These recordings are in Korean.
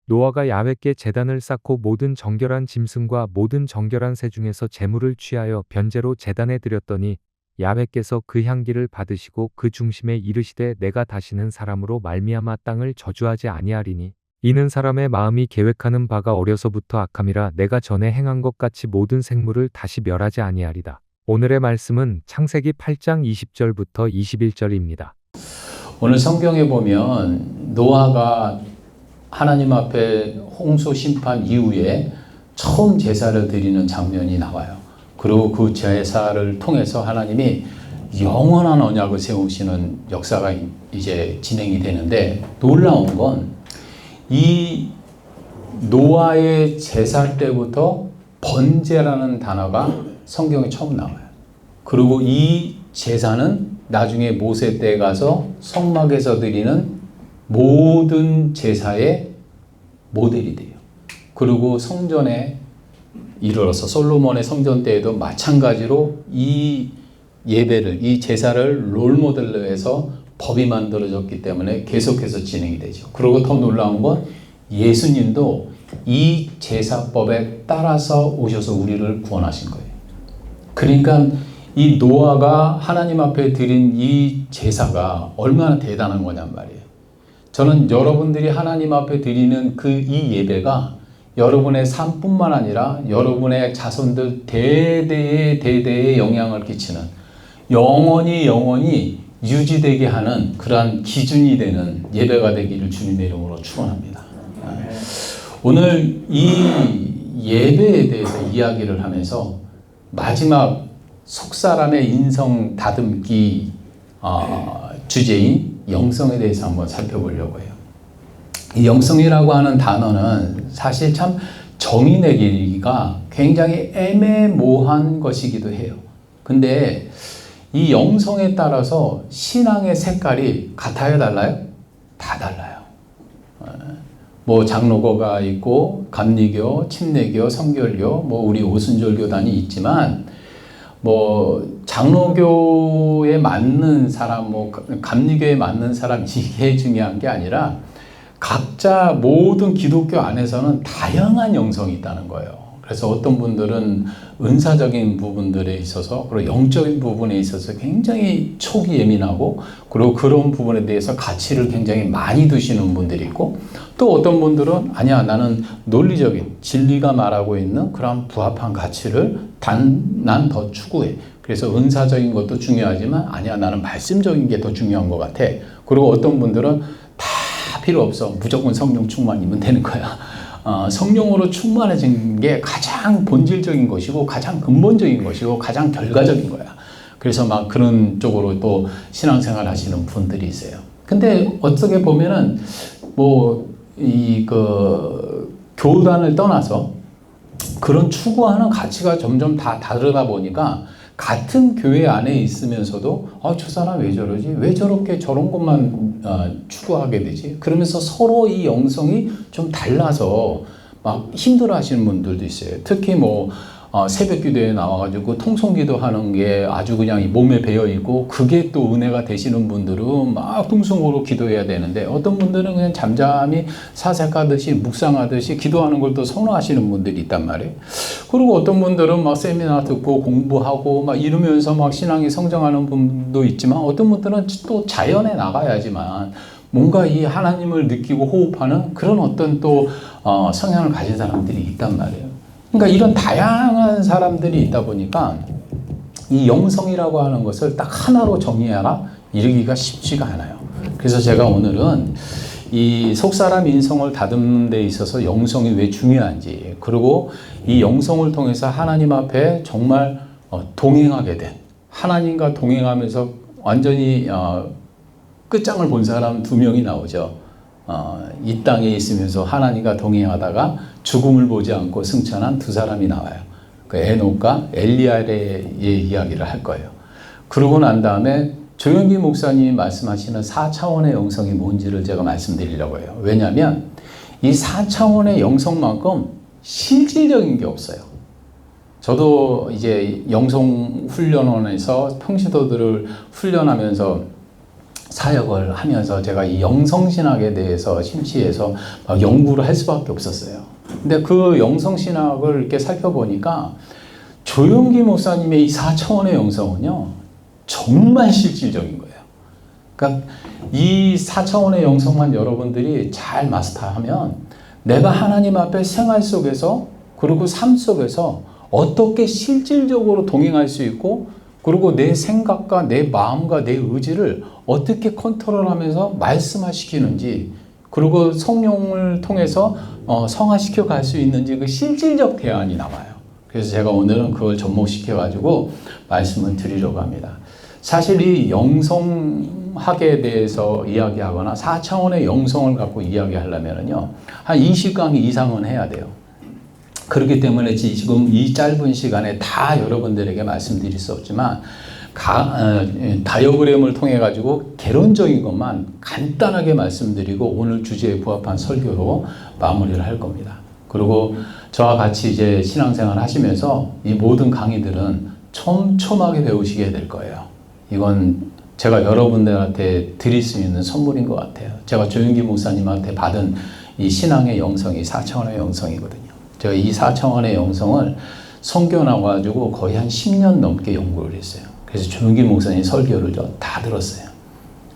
노아가 야훼께 제단을 쌓고 모든 정결한 짐승과 모든 정결한 새 중에서 제물을 취하여 변제로 제단에 드렸더니 야훼께서 그 향기를 받으시고 그 중심에 이르시되 내가 다시는 사람으로 말미암아 땅을 저주하지 아니하리니 이는 사람의 마음이 계획하는 바가 어려서부터 악함이라 내가 전에 행한 것 같이 모든 생물을 다시 멸하지 아니하리다. 오늘의 말씀은 창세기 8장 20절부터 21절입니다. 오늘 성경에 보면 노아가 하나님 앞에 홍수 심판 이후에 처음 제사를 드리는 장면이 나와요. 그리고 그 제사를 통해서 하나님이 영원한 언약을 세우시는 역사가 이제 진행이 되는데, 놀라운 건 이 노아의 제사 때부터 번제라는 단어가 성경에 처음 나와요. 그리고 이 제사는 나중에 모세 때 가서 성막에서 드리는 모든 제사의 모델이 돼요. 그리고 성전에 이르러서 솔로몬의 성전 때에도 마찬가지로 이 예배를, 이 제사를 롤모델로 해서 법이 만들어졌기 때문에 계속해서 진행이 되죠. 그리고 더 놀라운 건 예수님도 이 제사법에 따라서 오셔서 우리를 구원하신 거예요. 그러니까 이 노아가 하나님 앞에 드린 이 제사가 얼마나 대단한 거냔 말이에요. 저는 여러분들이 하나님 앞에 드리는 이 예배가 여러분의 삶뿐만 아니라 여러분의 자손들 대대에 영향을 끼치는, 영원히 유지되게 하는 그러한 기준이 되는 예배가 되기를 주님의 이름으로 축원합니다. 오늘 이 예배에 대해서 이야기를 하면서 마지막 속사람의 인성 다듬기 주제인 영성에 대해서 한번 살펴보려고 해요. 이 영성이라고 하는 단어는 사실 참 정의 내기가 굉장히 애매모호한 것이기도 해요. 근데 이 영성에 따라서 신앙의 색깔이 같아요, 달라요? 다 달라요. 뭐 장로교가 있고 감리교, 침례교, 성결교, 뭐 우리 오순절교단이 있지만, 뭐 장로교에 맞는 사람, 뭐 감리교에 맞는 사람, 이게 중요한 게 아니라 각자 모든 기독교 안에서는 다양한 영성이 있다는 거예요. 그래서 어떤 분들은 은사적인 부분들에 있어서, 그리고 영적인 부분에 있어서 굉장히 촉이 예민하고, 그리고 그런 부분에 대해서 가치를 굉장히 많이 두시는 분들이 있고, 또 어떤 분들은 아니야, 나는 논리적인 진리가 말하고 있는 그런 부합한 가치를 난 더 추구해. 그래서 은사적인 것도 중요하지만 아니야, 나는 말씀적인 게 더 중요한 것 같아. 그리고 어떤 분들은 다 필요 없어, 무조건 성령 충만이면 되는 거야. 성령으로 충만해진 게 가장 본질적인 것이고 가장 근본적인 것이고 가장 결과적인 거야. 그래서 막 그런 쪽으로 또 신앙생활 하시는 분들이 있어요. 근데 어떻게 보면은 교단을 떠나서 그런 추구하는 가치가 점점 다 다르다 보니까 같은 교회 안에 있으면서도 저 사람 왜 저러지? 왜 저렇게 저런 것만 추구하게 되지? 그러면서 서로 이 영성이 좀 달라서 막 힘들어 하시는 분들도 있어요. 특히 새벽 기도에 나와가지고 통성기도 하는 게 아주 그냥 이 몸에 배어있고, 그게 또 은혜가 되시는 분들은 막 통성으로 기도해야 되는데, 어떤 분들은 그냥 잠잠히 사색하듯이 묵상하듯이 기도하는 걸 또 선호하시는 분들이 있단 말이에요. 그리고 어떤 분들은 막 세미나 듣고 공부하고 막 이러면서 막 신앙이 성장하는 분도 있지만, 어떤 분들은 또 자연에 나가야지만 뭔가 이 하나님을 느끼고 호흡하는 그런 어떤 또 성향을 가진 사람들이 있단 말이에요. 그러니까 이런 다양한 사람들이 있다 보니까 이 영성이라고 하는 것을 딱 하나로 정의하라 이르기가 쉽지가 않아요. 그래서 제가 오늘은 이 속사람 인성을 다듬는 데 있어서 영성이 왜 중요한지, 그리고 이 영성을 통해서 하나님 앞에 정말 동행하게 된, 하나님과 동행하면서 완전히 끝장을 본 사람 2명이 나오죠. 이 땅에 있으면서 하나님과 동행하다가 죽음을 보지 않고 승천한 2사람이 나와요. 그 에녹과 엘리야의 이야기를 할 거예요. 그러고 난 다음에 조영기 목사님이 말씀하시는 4차원의 영성이 뭔지를 제가 말씀드리려고 해요. 왜냐하면 이 4차원의 영성만큼 실질적인 게 없어요. 저도 이제 영성훈련원에서 평신도들을 훈련하면서 사역을 하면서 제가 이 영성신학에 대해서 심취해서 연구를 할 수밖에 없었어요. 근데 그 영성신학을 이렇게 살펴보니까 조용기 목사님의 이 4차원의 영성은요, 정말 실질적인 거예요. 그러니까 이 4차원의 영성만 여러분들이 잘 마스터하면 내가 하나님 앞에 생활 속에서 그리고 삶 속에서 어떻게 실질적으로 동행할 수 있고 그리고 내 생각과 내 마음과 내 의지를 어떻게 컨트롤하면서 말씀화시키는지 그리고 성령을 통해서 성화시켜 갈 수 있는지 그 실질적 대안이 나와요. 그래서 제가 오늘은 그걸 접목시켜 가지고 말씀을 드리려고 합니다. 사실 이 영성학에 대해서 이야기하거나 4차원의 영성을 갖고 이야기하려면요, 한 20강의 이상은 해야 돼요. 그렇기 때문에 지금 이 짧은 시간에 다 여러분들에게 말씀드릴 수 없지만 다이어그램을 통해 가지고 개론적인 것만 간단하게 말씀드리고 오늘 주제에 부합한 설교로 마무리를 할 겁니다. 그리고 저와 같이 이제 신앙생활 하시면서 이 모든 강의들은 촘촘하게 배우시게 될 거예요. 이건 제가 여러분들한테 드릴 수 있는 선물인 것 같아요. 제가 조윤기 목사님한테 받은 이 신앙의 영성이 4차원의 영성이거든요. 제가 이 4차원의 영성을 성교 나와가지고 거의 한 10년 넘게 연구를 했어요. 그래서 조윤기 목사님 설교를 다 들었어요.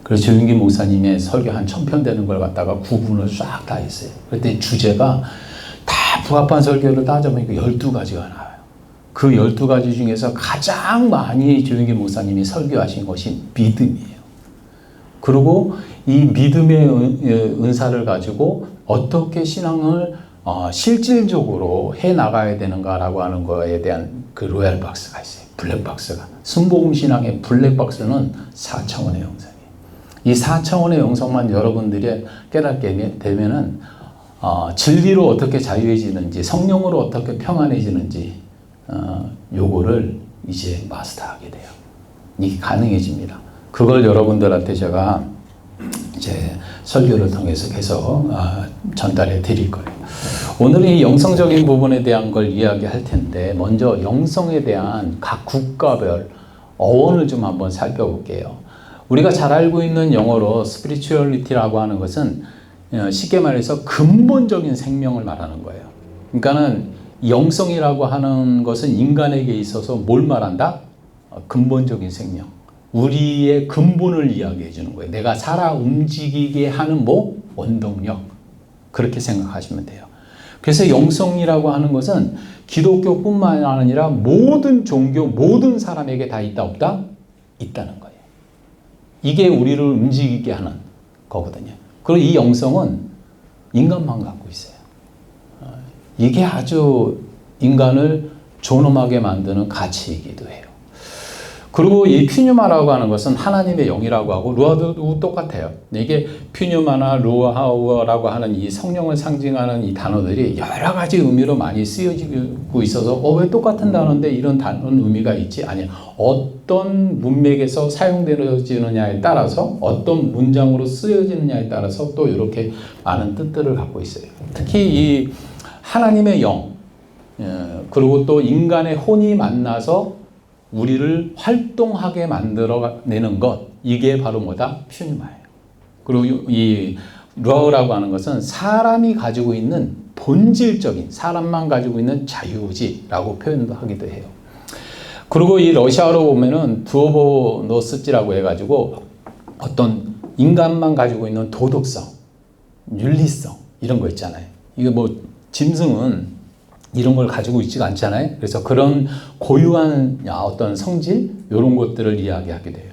그래서 조윤기 목사님의 설교 한 1000편 되는 걸 갖다가 구분을 쫙 다 했어요. 그때 주제가 다 부합한 설교를 따져보니까 12가지가 나와요. 그 12가지 중에서 가장 많이 조윤기 목사님이 설교하신 것이 믿음이에요. 그리고 이 믿음의 은사를 가지고 어떻게 신앙을 실질적으로 해 나가야 되는가라고 하는 거에 대한 그 로얄 박스가 있어요. 블랙 박스가. 순복음 신앙의 블랙 박스는 4차원의 영성이에요. 이 4차원의 영성만 여러분들이 깨닫게 되면은 진리로 어떻게 자유해지는지, 성령으로 어떻게 평안해지는지 요거를 이제 마스터하게 돼요. 이게 가능해집니다. 그걸 여러분들한테 제가 이제 설교를 통해서 계속 전달해 드릴 거예요. 오늘은 이 영성적인 부분에 대한 걸 이야기할 텐데 먼저 영성에 대한 각 국가별 어원을 좀 한번 살펴볼게요. 우리가 잘 알고 있는 영어로 spirituality라고 하는 것은 쉽게 말해서 근본적인 생명을 말하는 거예요. 그러니까는 영성이라고 하는 것은 인간에게 있어서 뭘 말한다? 근본적인 생명. 우리의 근본을 이야기해 주는 거예요. 내가 살아 움직이게 하는 원동력. 그렇게 생각하시면 돼요. 그래서 영성이라고 하는 것은 기독교뿐만 아니라 모든 종교, 모든 사람에게 다 있다 없다? 있다는 거예요. 이게 우리를 움직이게 하는 거거든요. 그리고 이 영성은 인간만 갖고 있어요. 이게 아주 인간을 존엄하게 만드는 가치이기도 해요. 그리고 이 퓨뉴마라고 하는 것은 하나님의 영이라고 하고 루아도 똑같아요. 이게 퓨뉴마나 루아하우어라고 하는 이 성령을 상징하는 이 단어들이 여러 가지 의미로 많이 쓰여지고 있어서 왜 똑같은 단어인데 이런 의미가 있지? 아니, 어떤 문맥에서 사용되어지느냐에 따라서 어떤 문장으로 쓰여지느냐에 따라서 또 이렇게 많은 뜻들을 갖고 있어요. 특히 이 하나님의 영 그리고 또 인간의 혼이 만나서 우리를 활동하게 만들어내는 것, 이게 바로 뭐다? 퓨뉴마예요. 그리고 이 루아우라고 하는 것은 사람이 가지고 있는 본질적인, 사람만 가지고 있는 자유의지라고 표현도 하기도 해요. 그리고 이 러시아어로 보면은 두오보노스지라고 해가지고 어떤 인간만 가지고 있는 도덕성, 윤리성 이런 거 있잖아요. 이게 짐승은 이런 걸 가지고 있지가 않잖아요. 그래서 그런 고유한 어떤 성질 이런 것들을 이야기하게 돼요.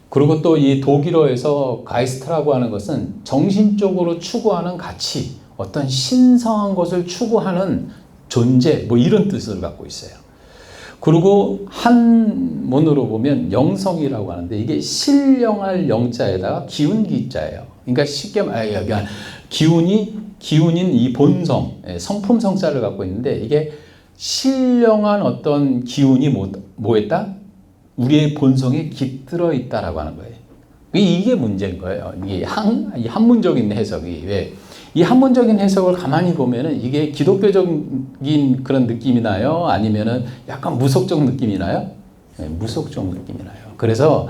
그리고 또 이 독일어에서 가이스트라고 하는 것은 정신적으로 추구하는 가치, 어떤 신성한 것을 추구하는 존재, 이런 뜻을 갖고 있어요. 그리고 한문으로 보면 영성이라고 하는데 이게 신령할 영자에다가 기운기자예요. 그러니까 쉽게 말하면 기운인 이 본성, 성품 성자를 갖고 있는데 이게 신령한 어떤 기운이 뭐했다? 우리의 본성에 깃들어 있다라고 하는 거예요. 이게 문제인 거예요. 이게 한문적인 해석이 왜? 이 한문적인 해석을 가만히 보면은 이게 기독교적인 그런 느낌이 나요? 아니면은 약간 무속적 느낌이 나요? 네, 무속적 느낌이 나요. 그래서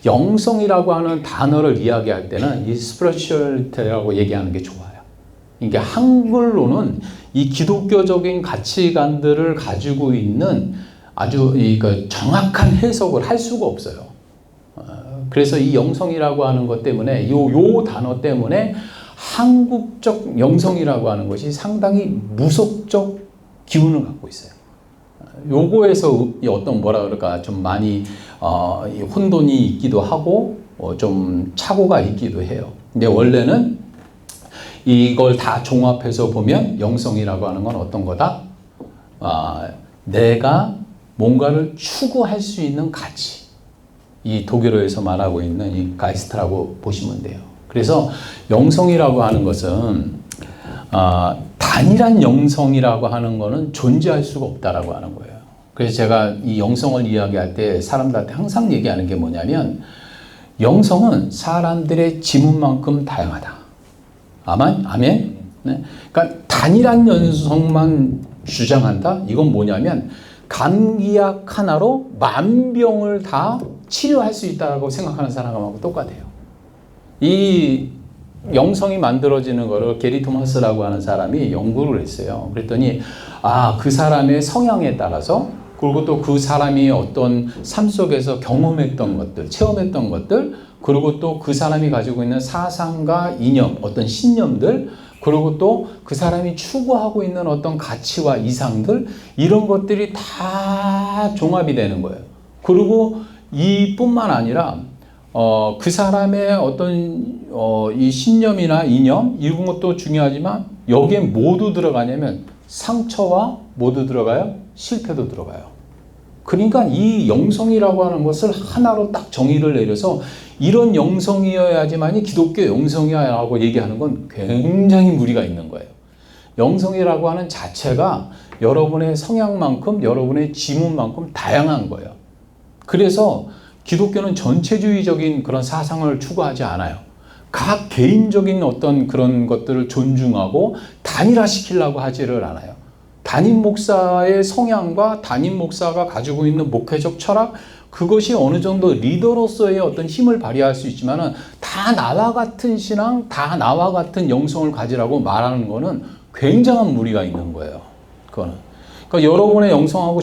영성이라고 하는 단어를 이야기할 때는 이 spirituality라고 얘기하는 게 좋아요. 이게 한글로는 이 기독교적인 가치관들을 가지고 있는 아주 정확한 해석을 할 수가 없어요. 그래서 이 영성이라고 하는 것 때문에 요 단어 때문에 한국적 영성이라고 하는 것이 상당히 무속적 기운을 갖고 있어요. 요거에서 어떤 뭐라 그럴까 좀 많이 혼돈이 있기도 하고 좀 착오가 있기도 해요. 근데 원래는 이걸 다 종합해서 보면 영성이라고 하는 건 어떤 거다? 내가 뭔가를 추구할 수 있는 가치. 이 독일어에서 말하고 있는 이 가이스트라고 보시면 돼요. 그래서 영성이라고 하는 것은 단일한 영성이라고 하는 거는 존재할 수가 없다라고 하는 거예요. 그래서 제가 이 영성을 이야기할 때 사람들한테 항상 얘기하는 게 뭐냐면 영성은 사람들의 지문만큼 다양하다. 아멘? 네. 그러니까 단일한 영성만 주장한다? 이건 뭐냐면 감기약 하나로 만병을 다 치료할 수 있다고 생각하는 사람하고 똑같아요. 이 영성이 만들어지는 거를 게리 토마스라고 하는 사람이 연구를 했어요. 그랬더니 그 사람의 성향에 따라서 그리고 또 그 사람이 어떤 삶 속에서 경험했던 것들, 체험했던 것들, 그리고 또 그 사람이 가지고 있는 사상과 이념, 어떤 신념들, 그리고 또 그 사람이 추구하고 있는 어떤 가치와 이상들, 이런 것들이 다 종합이 되는 거예요. 그리고 이뿐만 아니라 그 사람의 어떤 이 신념이나 이념 이런 것도 중요하지만 여기에 모두 들어가냐면 상처와 모두 들어가요? 실패도 들어가요. 그러니까 이 영성이라고 하는 것을 하나로 딱 정의를 내려서 이런 영성이어야지만이 기독교 영성이야라고 얘기하는 건 굉장히 무리가 있는 거예요. 영성이라고 하는 자체가 여러분의 성향만큼 여러분의 지문만큼 다양한 거예요. 그래서 기독교는 전체주의적인 그런 사상을 추구하지 않아요. 각 개인적인 어떤 그런 것들을 존중하고 단일화시키려고 하지를 않아요. 담임 목사의 성향과 담임 목사가 가지고 있는 목회적 철학, 그것이 어느 정도 리더로서의 어떤 힘을 발휘할 수 있지만은 다 나와 같은 신앙, 다 나와 같은 영성을 가지라고 말하는 거는 굉장한 무리가 있는 거예요. 그거는. 그러니까 여러분의 영성하고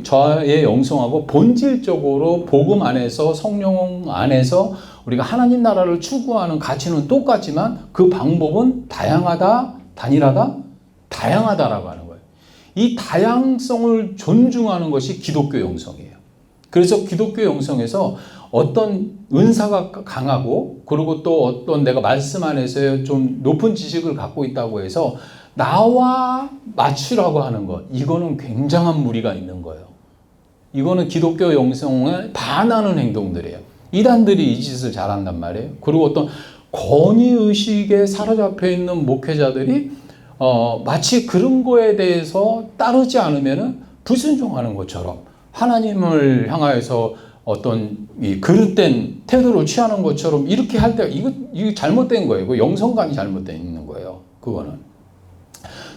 저의 영성하고 본질적으로 복음 안에서 성령 안에서 우리가 하나님 나라를 추구하는 가치는 똑같지만 그 방법은 다양하다, 단일하다, 다양하다라고 하는 거예요. 이 다양성을 존중하는 것이 기독교 영성이에요. 그래서 기독교 영성에서 어떤 은사가 강하고 그리고 또 어떤 내가 말씀 안에서 좀 높은 지식을 갖고 있다고 해서 나와 맞추라고 하는 것, 이거는 굉장한 무리가 있는 거예요. 이거는 기독교 영성에 반하는 행동들이에요. 이단들이 이 짓을 잘한단 말이에요. 그리고 어떤 권위의식에 사로잡혀 있는 목회자들이 마치 그런 거에 대해서 따르지 않으면 불순종하는 것처럼 하나님을 향하여서 어떤 이 그릇된 태도를 취하는 것처럼 이렇게 할 때 이거 잘못된 거예요. 그 영성관이 잘못되어 있는 거예요. 그거는.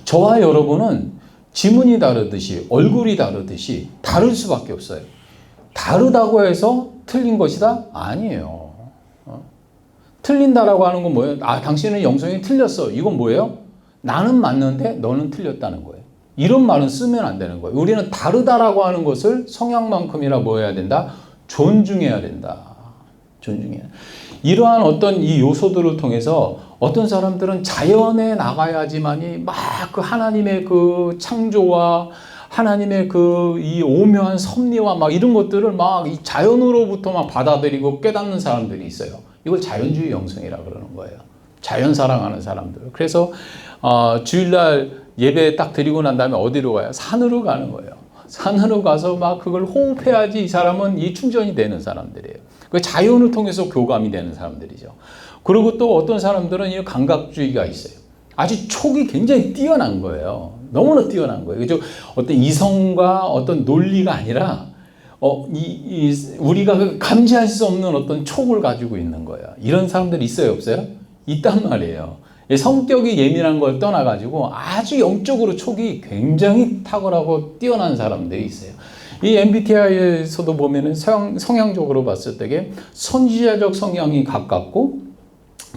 저와 여러분은 지문이 다르듯이 얼굴이 다르듯이 다를 수밖에 없어요. 다르다고 해서 틀린 것이다? 아니에요. 틀린다라고 하는 건 뭐예요? 당신은 영성이 틀렸어. 이건 뭐예요? 나는 맞는데 너는 틀렸다는 거예요. 이런 말은 쓰면 안 되는 거예요. 우리는 다르다라고 하는 것을 성향만큼이나 뭐 해야 된다? 존중해야 된다. 존중해야. 이러한 어떤 이 요소들을 통해서 어떤 사람들은 자연에 나가야지만이 막 그 하나님의 그 창조와 하나님의 그 이 오묘한 섭리와 막 이런 것들을 막 이 자연으로부터 막 받아들이고 깨닫는 사람들이 있어요. 이걸 자연주의 영성이라 그러는 거예요. 자연 사랑하는 사람들. 그래서 주일날 예배 딱 드리고 난 다음에 어디로 가요? 산으로 가는 거예요. 산으로 가서 막 그걸 호흡해야지 이 사람은 이 충전이 되는 사람들이에요. 그 자연을 통해서 교감이 되는 사람들이죠. 그리고 또 어떤 사람들은 이 감각주의가 있어요. 아주 촉이 굉장히 뛰어난 거예요. 너무나 뛰어난 거예요. 그죠? 어떤 이성과 어떤 논리가 아니라 우리가 감지할 수 없는 어떤 촉을 가지고 있는 거예요. 이런 사람들이 있어요, 없어요? 있단 말이에요. 성격이 예민한 걸 떠나가지고 아주 영적으로 촉이 굉장히 탁월하고 뛰어난 사람들이 있어요. 이 MBTI에서도 보면은 성향적으로 봤을 때게 선지자적 성향이 가깝고,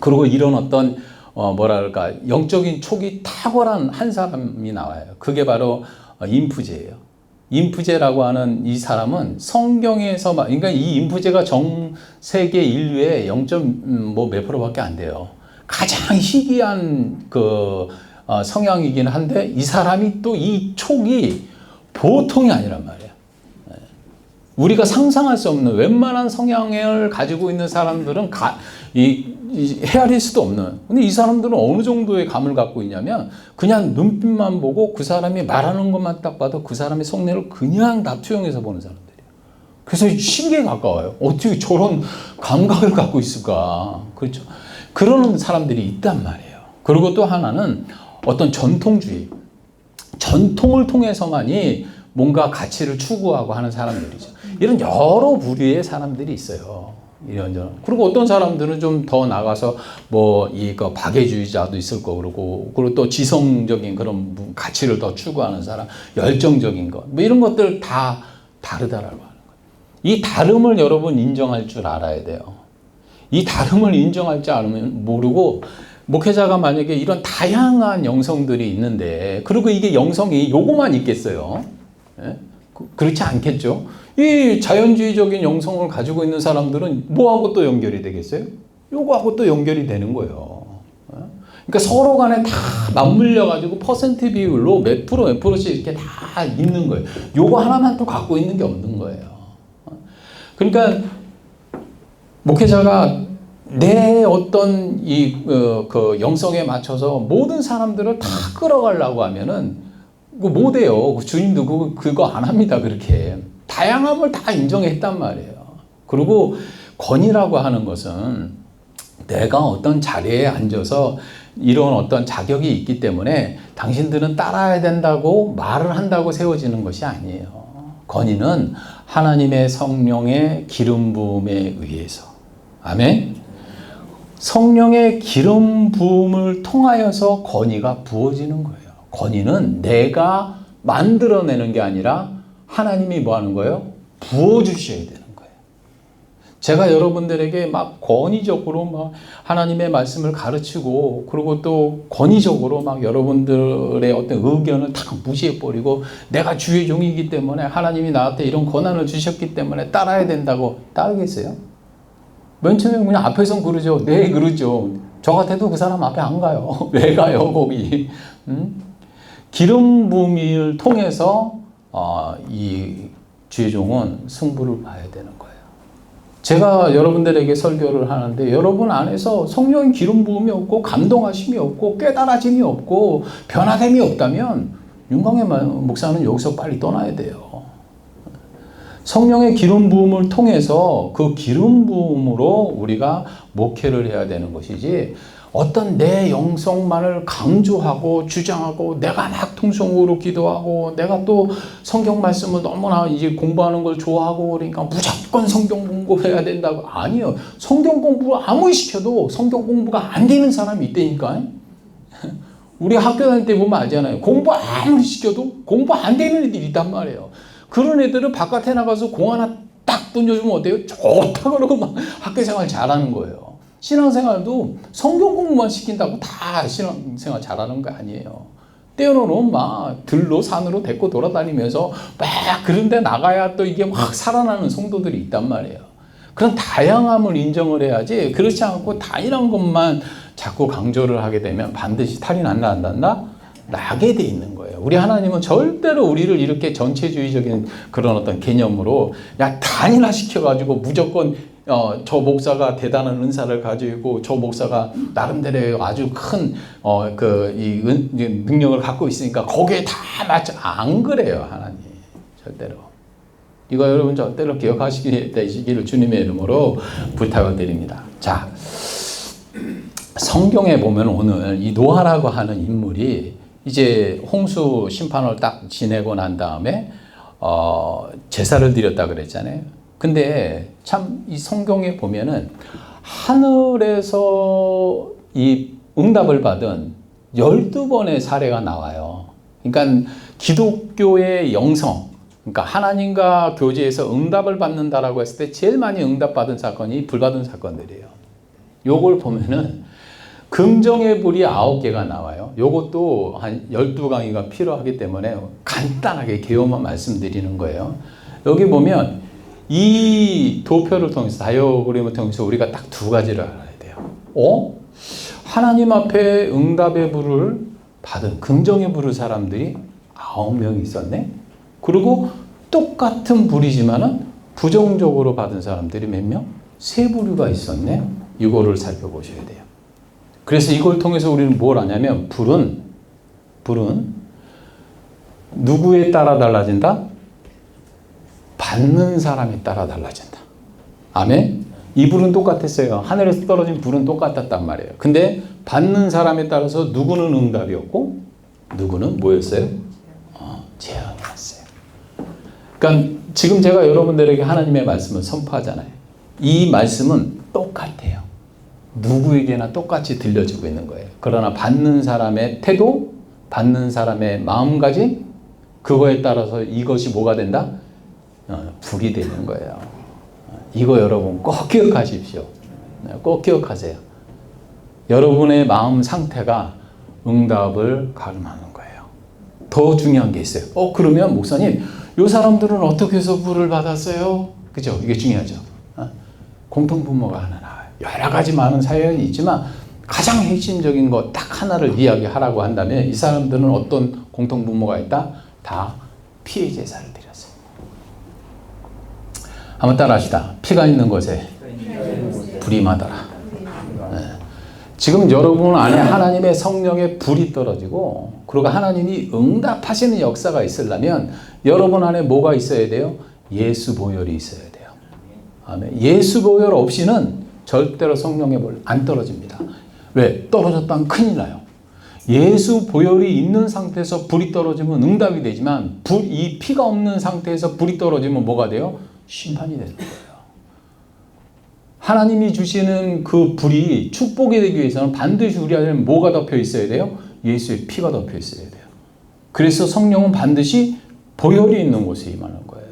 그리고 이런 어떤 뭐랄까 영적인 촉이 탁월한 한 사람이 나와요. 그게 바로 인프제예요. 인프제라고 하는 이 사람은 성경에서, 그러니까 이 인프제가 전 세계 인류의 0.몇 프로밖에 안 돼요. 가장 희귀한 성향이긴 한데, 이 사람이 또 이 촉이 보통이 아니란 말이에요. 우리가 상상할 수 없는 웬만한 성향을 가지고 있는 사람들은 헤아릴 수도 없는. 근데 이 사람들은 어느 정도의 감을 갖고 있냐면, 그냥 눈빛만 보고 그 사람이 말하는 것만 딱 봐도 그 사람의 속내를 그냥 다 투영해서 보는 사람들이에요. 그래서 신기에 가까워요. 어떻게 저런 감각을 갖고 있을까? 그렇죠. 그러는 사람들이 있단 말이에요. 그리고 또 하나는 어떤 전통주의. 전통을 통해서만이 뭔가 가치를 추구하고 하는 사람들이죠. 이런 여러 부류의 사람들이 있어요. 이런저런. 그리고 어떤 사람들은 좀 더 나가서 박애주의자도 있을 거고, 그리고 또 지성적인 그런 가치를 더 추구하는 사람, 열정적인 것, 뭐 이런 것들 다 다르다라고 하는 거예요. 이 다름을 여러분 인정할 줄 알아야 돼요. 이 다름을 인정할 줄 알면 모르고, 목회자가 만약에 이런 다양한 영성들이 있는데, 그리고 이게 영성이 요거만 있겠어요? 예? 그렇지 않겠죠? 이 자연주의적인 영성을 가지고 있는 사람들은 뭐하고 또 연결이 되겠어요? 요거하고 또 연결이 되는 거예요. 그러니까 서로 간에 다 맞물려가지고 퍼센트 비율로 몇 프로씩 이렇게 다 있는 거예요. 요거 하나만 또 갖고 있는 게 없는 거예요. 그러니까 목회자가 내 어떤 그 영성에 맞춰서 모든 사람들을 다 끌어가려고 하면은 그거 못 해요. 주님도 그거 안 합니다. 그렇게. 다양함을 다 인정했단 말이에요. 그리고 권위라고 하는 것은 내가 어떤 자리에 앉아서 이런 어떤 자격이 있기 때문에 당신들은 따라야 된다고 말을 한다고 세워지는 것이 아니에요. 권위는 하나님의 성령의 기름 부음에 의해서. 아멘. 성령의 기름 부음을 통하여서 권위가 부어지는 거예요. 권위는 내가 만들어내는 게 아니라 하나님이 뭐 하는 거예요? 부어주셔야 되는 거예요. 제가 여러분들에게 막 권위적으로 막 하나님의 말씀을 가르치고, 그리고 또 권위적으로 막 여러분들의 어떤 의견을 다 무시해버리고, 내가 주의 종이기 때문에 하나님이 나한테 이런 권한을 주셨기 때문에 따라야 된다고 따르겠어요? 맨 처음에 그냥 앞에선 그러죠. 네, 그러죠. 저 같아도 그 사람 앞에 안 가요. 왜 가요, 거기? 기름 부음을 통해서 이 주의 종은 승부를 봐야 되는 거예요. 제가 여러분들에게 설교를 하는데 여러분 안에서 성령의 기름 부음이 없고 감동하심이 없고 깨달아짐이 없고 변화됨이 없다면 윤광의 목사는 여기서 빨리 떠나야 돼요. 성령의 기름 부음을 통해서 그 기름 부음으로 우리가 목회를 해야 되는 것이지, 어떤 내 영성만을 강조하고 주장하고 내가 막 통성으로 기도하고 내가 또 성경 말씀을 너무나 이제 공부하는 걸 좋아하고 그러니까 무조건 성경 공부해야 된다고. 아니요. 성경 공부를 아무리 시켜도 성경 공부가 안 되는 사람이 있다니까. 우리 학교 다닐 때 보면 알잖아요. 공부 아무리 시켜도 공부 안 되는 애들이 있단 말이에요. 그런 애들은 바깥에 나가서 공 하나 딱 던져주면 어때요? 좋다 그러고 막 학교 생활 잘하는 거예요. 신앙생활도 성경 공부만 시킨다고 다 신앙생활 잘하는 거 아니에요. 때로는 막 들로 산으로 데리고 돌아다니면서 막 그런 데 나가야 또 이게 막 살아나는 성도들이 있단 말이에요. 그런 다양함을 인정을 해야지, 그렇지 않고 단일한 것만 자꾸 강조를 하게 되면 반드시 탈이 난다? 나게 돼 있는 거예요. 우리 하나님은 절대로 우리를 이렇게 전체주의적인 그런 어떤 개념으로 야 단일화 시켜가지고 무조건 저 목사가 대단한 은사를 가지고 저 목사가 나름대로 아주 큰 능력을 갖고 있으니까 거기에 다 맞춰. 안 그래요, 하나님. 절대로. 이거 여러분 절대로 기억하시기를 주님의 이름으로 부탁을 드립니다. 자, 성경에 보면 오늘 이 노아라고 하는 인물이 이제 홍수 심판을 딱 지내고 난 다음에 제사를 드렸다 그랬잖아요. 근데 참 이 성경에 보면은 하늘에서 이 응답을 받은 12번의 사례가 나와요. 그러니까 기독교의 영성, 그러니까 하나님과 교제에서 응답을 받는다라고 했을 때 제일 많이 응답받은 사건이 불받은 사건들이에요. 요걸 보면은 긍정의 불이 9개가 나와요. 요것도 한 12강의가 필요하기 때문에 간단하게 개요만 말씀드리는 거예요. 여기 보면 이 도표를 통해서, 다이어그램을 통해서 우리가 딱 두 가지를 알아야 돼요. 하나님 앞에 응답의 불을 받은, 긍정의 불을 사람들이 9명이 있었네. 그리고 똑같은 불이지만은 부정적으로 받은 사람들이 몇 명? 3부류가 있었네. 이거를 살펴보셔야 돼요. 그래서 이걸 통해서 우리는 뭘 하냐면 불은 누구에 따라 달라진다? 받는 사람에 따라 달라진다. 아멘? 이 불은 똑같았어요. 하늘에서 떨어진 불은 똑같았단 말이에요. 근데 받는 사람에 따라서 누구는 응답이었고 누구는 뭐였어요? 재앙이었어요. 그러니까 지금 제가 여러분들에게 하나님의 말씀을 선포하잖아요. 이 말씀은 똑같아요. 누구에게나 똑같이 들려지고 있는 거예요. 그러나 받는 사람의 태도, 받는 사람의 마음가짐, 그거에 따라서 이것이 뭐가 된다? 불이 되는 거예요. 이거 여러분 꼭 기억하십시오. 꼭 기억하세요. 여러분의 마음 상태가 응답을 가름하는 거예요. 더 중요한 게 있어요. 그러면 목사님, 이 사람들은 어떻게 해서 불을 받았어요? 그죠? 이게 중요하죠. 공통분모가 하나 나와요. 여러 가지 많은 사연이 있지만 가장 핵심적인 거 딱 하나를 이야기하라고 한다면 이 사람들은 어떤 공통분모가 있다? 다 피의 제사를 드렸어요. 한번 따라합시다. 피가 있는 곳에 불이 임하더라. 지금 여러분 안에 하나님의 성령의 불이 떨어지고, 그리고 하나님이 응답하시는 역사가 있으려면 여러분 안에 뭐가 있어야 돼요? 예수 보혈이 있어야 돼요. 아멘. 예수 보혈 없이는 절대로 성령의 불 안 떨어집니다. 왜? 떨어졌다면 큰일 나요. 예수 보혈이 있는 상태에서 불이 떨어지면 응답이 되지만 이 피가 없는 상태에서 불이 떨어지면 뭐가 돼요? 심판이 되는 거예요. 하나님이 주시는 그 불이 축복이 되기 위해서는 반드시 우리 안에 뭐가 덮여 있어야 돼요? 예수의 피가 덮여 있어야 돼요. 그래서 성령은 반드시 보혈이 있는 곳에 임하는 거예요.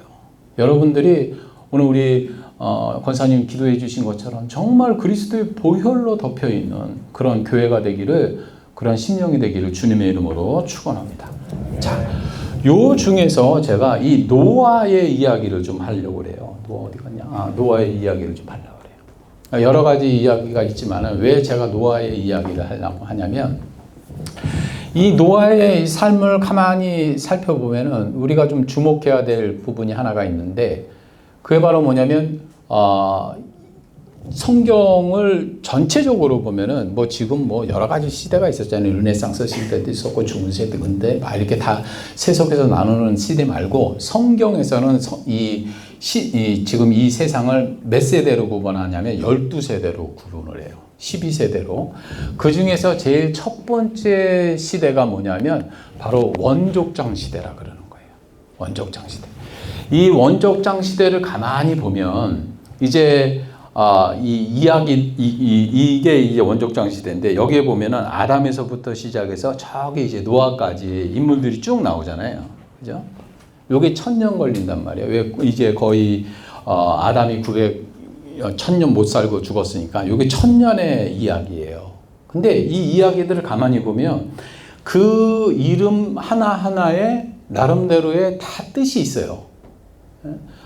여러분들이 오늘 우리 권사님 기도해 주신 것처럼 정말 그리스도의 보혈로 덮여 있는 그런 교회가 되기를, 그런 심령이 되기를 주님의 이름으로 축원합니다. 자, 요 중에서 제가 이 노아의 이야기를 좀 하려고 그래요. 노아 어디 갔냐? 노아의 이야기를 좀 하려고 그래요. 여러 가지 이야기가 있지만 왜 제가 노아의 이야기를 하려고 하냐면, 이 노아의 삶을 가만히 살펴보면은 우리가 좀 주목해야 될 부분이 하나가 있는데, 그게 바로 뭐냐면 성경을 전체적으로 보면은 지금 여러 가지 시대가 있었잖아요. 르네상스 시대도 있었고 중세도, 근데 이렇게 다 세속에서 나누는 시대 말고 성경에서는 지금 이 세상을 몇 세대로 구분하냐면 12세대로 구분을 해요. 12세대로. 그 중에서 제일 첫 번째 시대가 뭐냐면 바로 원족장 시대라 그러는 거예요. 원족장 시대. 이 원족장 시대를 가만히 보면 이제 이게 이제 원족장 시대인데, 여기에 보면은 아담에서부터 시작해서 저기 이제 노아까지 인물들이 쭉 나오잖아요. 그죠? 요게 1000년 걸린단 말이에요. 왜? 이제 거의 아담이 1000년 못 살고 죽었으니까 요게 1000년의 이야기예요. 근데 이 이야기들을 가만히 보면 그 이름 하나하나에 나름대로의 다 뜻이 있어요.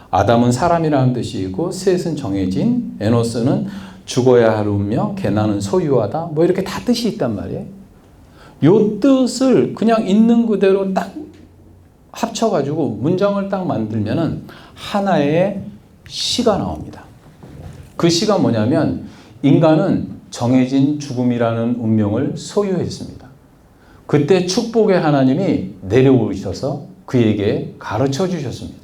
아담은 사람이라는 뜻이 있고, 셋은 정해진, 에노스는 죽어야 할 운명, 게나는 소유하다, 이렇게 다 뜻이 있단 말이에요. 요 뜻을 그냥 있는 그대로 딱 합쳐가지고 문장을 딱 만들면은 하나의 시가 나옵니다. 그 시가 뭐냐면, 인간은 정해진 죽음이라는 운명을 소유했습니다. 그때 축복의 하나님이 내려오셔서 그에게 가르쳐 주셨습니다.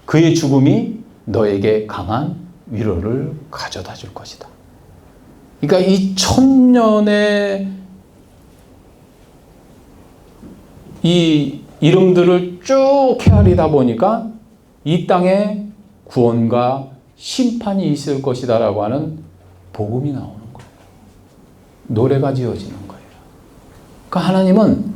그의 죽음이 너에게 강한 위로를 가져다 줄 것이다. 그러니까 이 1000년의 이 이름들을 쭉 헤아리다 보니까 이 땅에 구원과 심판이 있을 것이다라고 하는 복음이 나오는 거예요. 노래가 지어지는 거예요. 그러니까 하나님은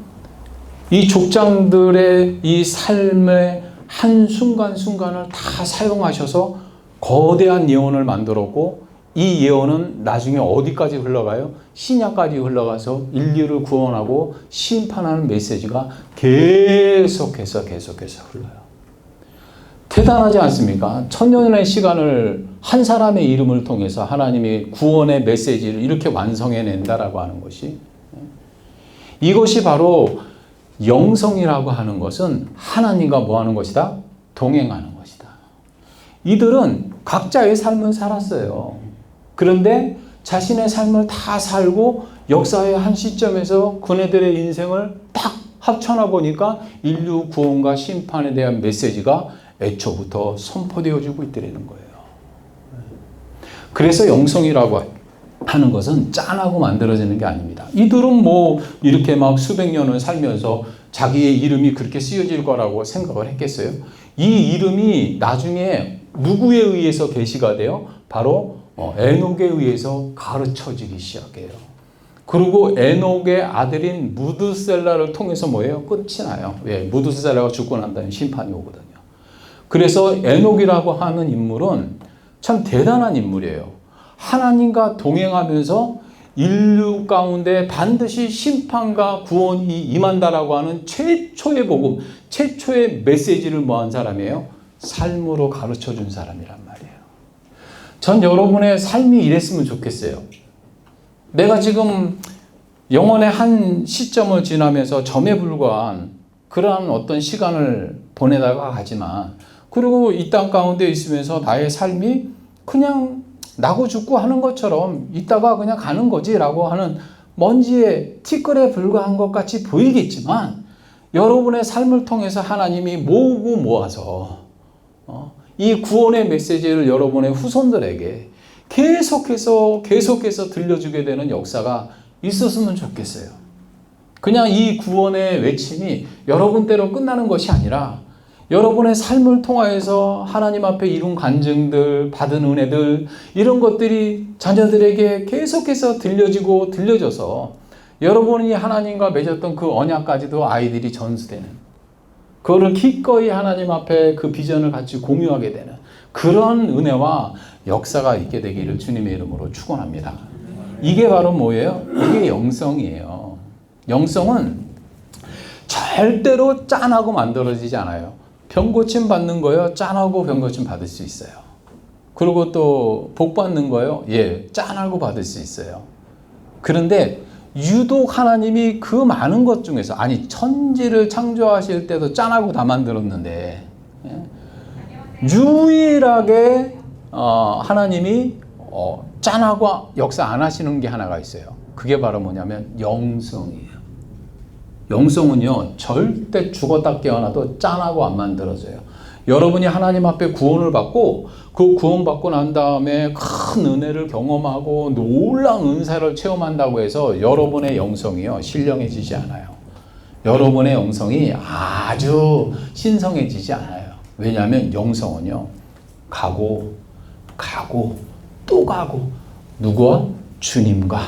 이 족장들의 이 삶의 한 순간순간을 다 사용하셔서 거대한 예언을 만들었고, 이 예언은 나중에 어디까지 흘러가요? 신약까지 흘러가서 인류를 구원하고 심판하는 메시지가 계속해서 흘러요. 대단하지 않습니까? 천년의 시간을 한 사람의 이름을 통해서 하나님이 구원의 메시지를 이렇게 완성해낸다라고 하는 것이, 이것이 바로 영성이라고 하는 것은 하나님과 뭐 하는 것이다? 동행하는 것이다. 이들은 각자의 삶을 살았어요. 그런데 자신의 삶을 다 살고 역사의 한 시점에서 그네들의 인생을 딱 합쳐놔 보니까 인류 구원과 심판에 대한 메시지가 애초부터 선포되어지고 있더라는 거예요. 그래서 영성이라고 하는 것은 짠하고 만들어지는 게 아닙니다. 이들은 뭐 이렇게 막 수백 년을 살면서 자기의 이름이 그렇게 쓰여질 거라고 생각을 했겠어요? 이 이름이 나중에 누구에 의해서 계시가 돼요? 바로 에녹에 의해서 가르쳐지기 시작해요. 그리고 에녹의 아들인 무드셀라를 통해서 뭐예요? 끝이 나요. 왜? 무드셀라가 죽고 난 다음에 심판이 오거든요. 그래서 에녹이라고 하는 인물은 참 대단한 인물이에요. 하나님과 동행하면서 인류 가운데 반드시 심판과 구원이 임한다라고 하는 최초의 복음, 최초의 메시지를 뭐한 사람이에요? 삶으로 가르쳐 준 사람이란 말이에요. 전 여러분의 삶이 이랬으면 좋겠어요. 내가 지금 영혼의 한 시점을 지나면서 점에 불과한 그러한 어떤 시간을 보내다가 가지만, 그리고 이 땅 가운데 있으면서 나의 삶이 그냥 나고 죽고 하는 것처럼 있다가 그냥 가는 거지라고 하는 먼지의 티끌에 불과한 것 같이 보이겠지만, 여러분의 삶을 통해서 하나님이 모으고 모아서 이 구원의 메시지를 여러분의 후손들에게 계속해서 들려주게 되는 역사가 있었으면 좋겠어요. 그냥 이 구원의 외침이 여러분대로 끝나는 것이 아니라 여러분의 삶을 통하여서 하나님 앞에 이룬 간증들, 받은 은혜들, 이런 것들이 자녀들에게 계속해서 들려져서 여러분이 하나님과 맺었던 그 언약까지도 아이들이 전수되는, 그거를 기꺼이 하나님 앞에 그 비전을 같이 공유하게 되는 그런 은혜와 역사가 있게 되기를 주님의 이름으로 축원합니다. 이게 바로 뭐예요? 이게 영성이에요. 영성은 절대로 짠하고 만들어지지 않아요. 병고침 받는 거요, 짠하고 병고침 받을 수 있어요. 그리고 또 복 받는 거요, 짠하고 받을 수 있어요. 그런데 유독 하나님이 그 많은 것 중에서, 아니 천지를 창조하실 때도 짠하고 다 만들었는데, 유일하게 하나님이 짠하고 역사 안 하시는 게 하나가 있어요. 그게 바로 뭐냐면 영성이에요. 영성은요, 절대 죽었다 깨어나도 짠하고 안 만들어져요. 여러분이 하나님 앞에 구원을 받고 그 구원받고 난 다음에 큰 은혜를 경험하고 놀라운 은사를 체험한다고 해서 여러분의 영성이요, 신령해지지 않아요. 여러분의 영성이 아주 신성해지지 않아요. 왜냐하면 영성은요, 가고 또 가고 누구와? 주님과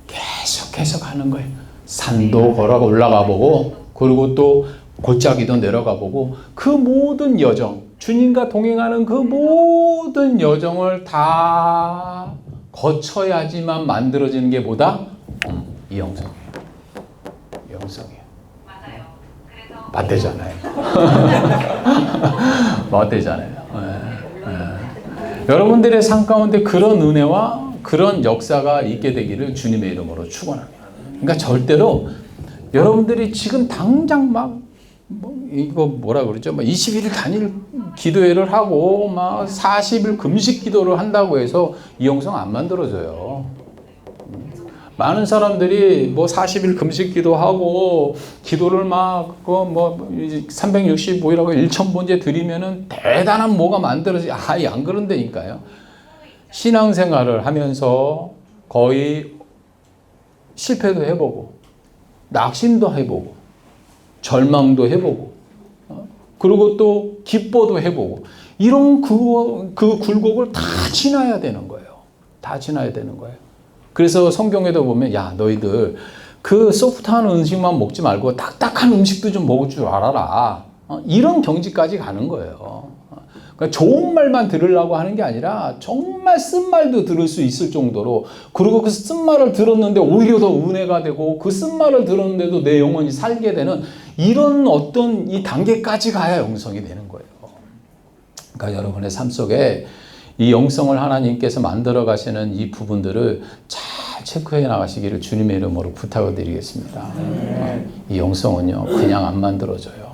계속해서 가는 거예요. 산도 걸어 올라가 보고, 그리고 또 골짜기도 내려가 보고, 그 모든 여정, 주님과 동행하는 그 모든 여정을 다 거쳐야지만 만들어지는 게 뭐다? 이 영성이에요. 영성이에요. 맞아요. 그래서 맞대잖아요. 맞대잖아요. 여러분들의 삶 가운데 그런 은혜와 그런 역사가 있게 되기를 주님의 이름으로 축원합니다. 그러니까 절대로 여러분들이 지금 당장 이거 뭐라 그러죠? 21일 단일 기도회를 하고 40일 금식 기도를 한다고 해서 이 영성 안 만들어져요. 많은 사람들이 40일 금식 기도하고 기도를 365일하고 1000번째 드리면은 대단한 뭐가 만들어지지. 안 그런다니까요. 신앙생활을 하면서 거의 실패도 해보고, 낙심도 해보고, 절망도 해보고, 그리고 또 기뻐도 해보고, 이런 그 굴곡을 다 지나야 되는 거예요. 다 지나야 되는 거예요. 그래서 성경에도 보면, 야, 너희들 그 소프트한 음식만 먹지 말고 딱딱한 음식도 좀 먹을 줄 알아라. 이런 경지까지 가는 거예요. 그러니까 좋은 말만 들으려고 하는 게 아니라 정말 쓴 말도 들을 수 있을 정도로, 그리고 그 쓴 말을 들었는데 오히려 더 은혜가 되고 그 쓴 말을 들었는데도 내 영혼이 살게 되는 이런 어떤 이 단계까지 가야 영성이 되는 거예요. 그러니까 여러분의 삶 속에 이 영성을 하나님께서 만들어 가시는 이 부분들을 잘 체크해 나가시기를 주님의 이름으로 부탁을 드리겠습니다. 이 영성은요, 그냥 안 만들어져요.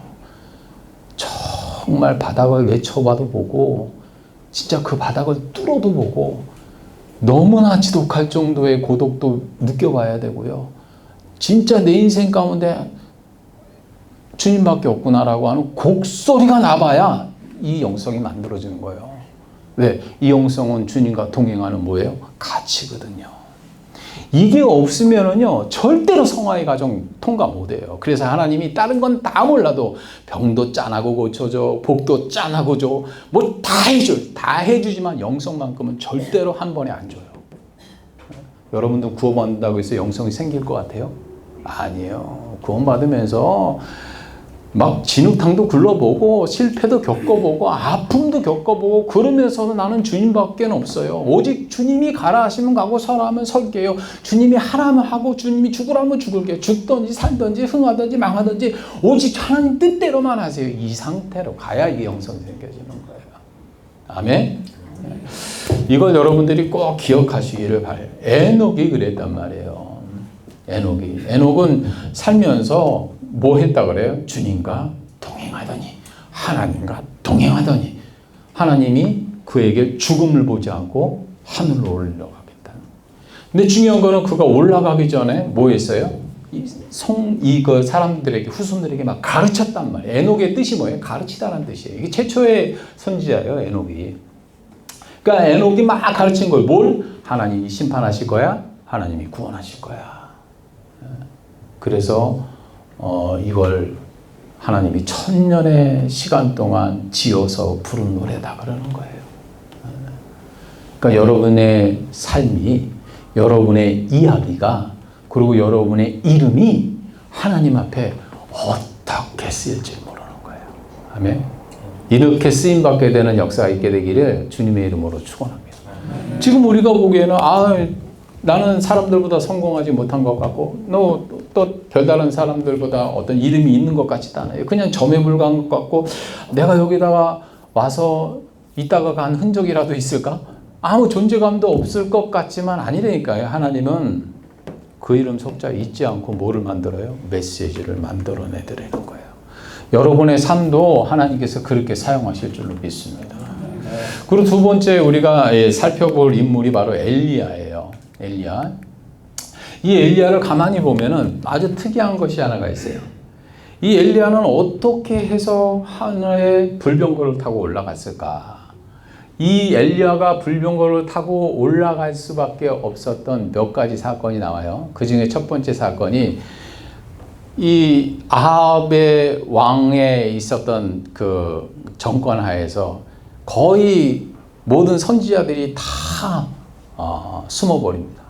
정말 바닥을 외쳐봐도 보고, 진짜 그 바닥을 뚫어도 보고, 너무나 지독할 정도의 고독도 느껴봐야 되고요. 진짜 내 인생 가운데 주님밖에 없구나라고 하는 곡소리가 나봐야 이 영성이 만들어지는 거예요. 왜? 이 영성은 주님과 동행하는 뭐예요? 가치거든요. 이게 없으면은요, 절대로 성화의 과정 통과 못해요. 그래서 하나님이 다른 건 다 몰라도 병도 짠하고 고쳐줘, 복도 짠하고 줘, 뭐 다 해주지만 영성만큼은 절대로 한 번에 안 줘요. 여러분도 구원받는다고 해서 영성이 생길 것 같아요? 아니에요. 구원받으면서 막 진흙탕도 굴러보고 실패도 겪어보고 아픔도 겪어보고 그러면서도 나는 주님밖에 없어요. 오직 주님이 가라 하시면 가고 서라 하면 설게요. 주님이 하라면 하고 주님이 죽으라면 죽을게요. 죽든지 살든지 흥하든지 망하든지 오직 하나님 뜻대로만 하세요. 이 상태로 가야 이게 영성이 생겨지는 거예요. 아멘. 이걸 여러분들이 꼭 기억하시기를 바래요. 에녹이 그랬단 말이에요. 에녹은 살면서 뭐 했다 그래요? 주님과 동행하더니, 하나님과 동행하더니, 하나님이 그에게 죽음을 보지 않고 하늘로 올라가겠다. 근데 중요한 거는 그가 올라가기 전에 뭐 했어요? 그 사람들에게, 후손들에게 막 가르쳤단 말이에요. 에녹의 뜻이 뭐예요? 가르치다라는 뜻이에요. 이게 최초의 선지자예요, 에녹이. 그러니까 에녹이 막 가르친 걸, 뭘? 하나님이 심판하실 거야? 하나님이 구원하실 거야. 그래서 이걸 하나님이 1000년의 시간 동안 지어서 부른 노래다 그러는 거예요. 그러니까 여러분의 삶이, 여러분의 이야기가, 그리고 여러분의 이름이 하나님 앞에 어떻게 쓰일지 모르는 거예요. 아멘. 이렇게 쓰임받게 되는 역사가 있게 되기를 주님의 이름으로 축원합니다. 지금 우리가 보기에는 나는 사람들보다 성공하지 못한 것 같고, 또 별다른 사람들보다 어떤 이름이 있는 것 같지도 않아요. 그냥 점에 불과한 것 같고, 내가 여기다가 와서 있다가 간 흔적이라도 있을까? 아무 존재감도 없을 것 같지만 아니라니까요. 하나님은 그 이름 속자 잊지 않고 뭐를 만들어요? 메시지를 만들어내드리는 거예요. 여러분의 삶도 하나님께서 그렇게 사용하실 줄로 믿습니다. 그리고 두 번째 우리가 살펴볼 인물이 바로 엘리야예요. 엘리야. 이 엘리야를 가만히 보면은 아주 특이한 것이 하나가 있어요. 이 엘리야는 어떻게 해서 하늘에 불병거를 타고 올라갔을까? 이 엘리야가 불병거를 타고 올라갈 수밖에 없었던 몇 가지 사건이 나와요. 그 중에 첫 번째 사건이 이 아합의 왕에 있었던 그 정권 하에서 거의 모든 선지자들이 다 숨어버립니다.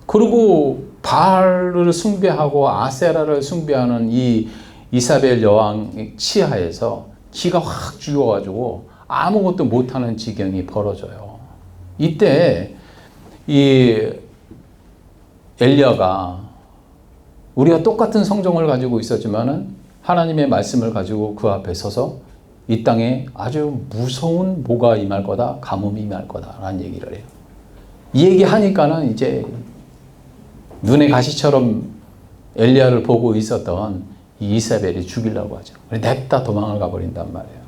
그리고 바알을 숭배하고 아세라를 숭배하는 이 이사벨 여왕 치하에서 기가 확 죽어가지고 아무것도 못하는 지경이 벌어져요. 이때 이 엘리야가, 우리가 똑같은 성정을 가지고 있었지만은 하나님의 말씀을 가지고 그 앞에 서서 이 땅에 아주 무서운 뭐가 임할 거다, 가뭄이 임할 거다라는 얘기를 해요. 이 얘기 하니까는 이제 눈의 가시처럼 엘리야를 보고 있었던 이 이사벨이 죽이려고 하죠. 냅다 도망을 가버린단 말이에요.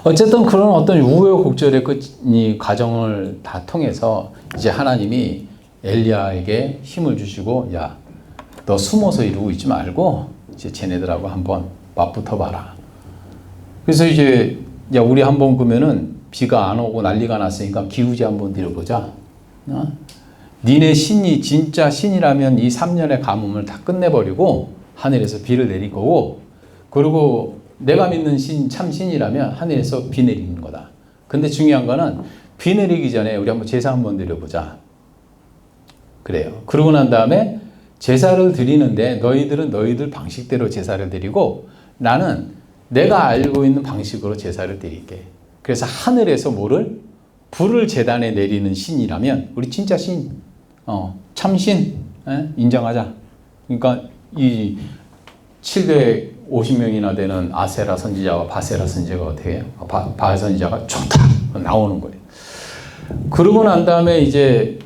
어쨌든 그런 어떤 우여곡절의 이 과정을 다 통해서 이제 하나님이 엘리야에게 힘을 주시고, 야, 너 숨어서 이러고 있지 말고 이제 쟤네들하고 한번 맞붙어 봐라. 그래서 이제, 야, 우리 한번 그러면은 비가 안 오고 난리가 났으니까 기우제 한번 드려보자. 니네 신이 진짜 신이라면 이 3년의 가뭄을 다 끝내버리고 하늘에서 비를 내릴 거고, 그리고 내가 믿는 신, 참 신이라면 하늘에서 비 내리는 거다. 근데 중요한 거는 비 내리기 전에 우리 한번 제사 한번 드려보자. 그래요. 그러고 난 다음에 제사를 드리는데 너희들은 너희들 방식대로 제사를 드리고 나는 내가 알고 있는 방식으로 제사를 드릴게. 그래서 하늘에서 뭐를? 불을 제단에 내리는 신이라면 우리 진짜 신, 참신 인정하자. 그러니까 이 750명이나 되는 아세라 선지자와 바세라 선지자가 어떻게 해요? 바 선지자가 좋다 나오는 거예요. 그러고 난 다음에 이제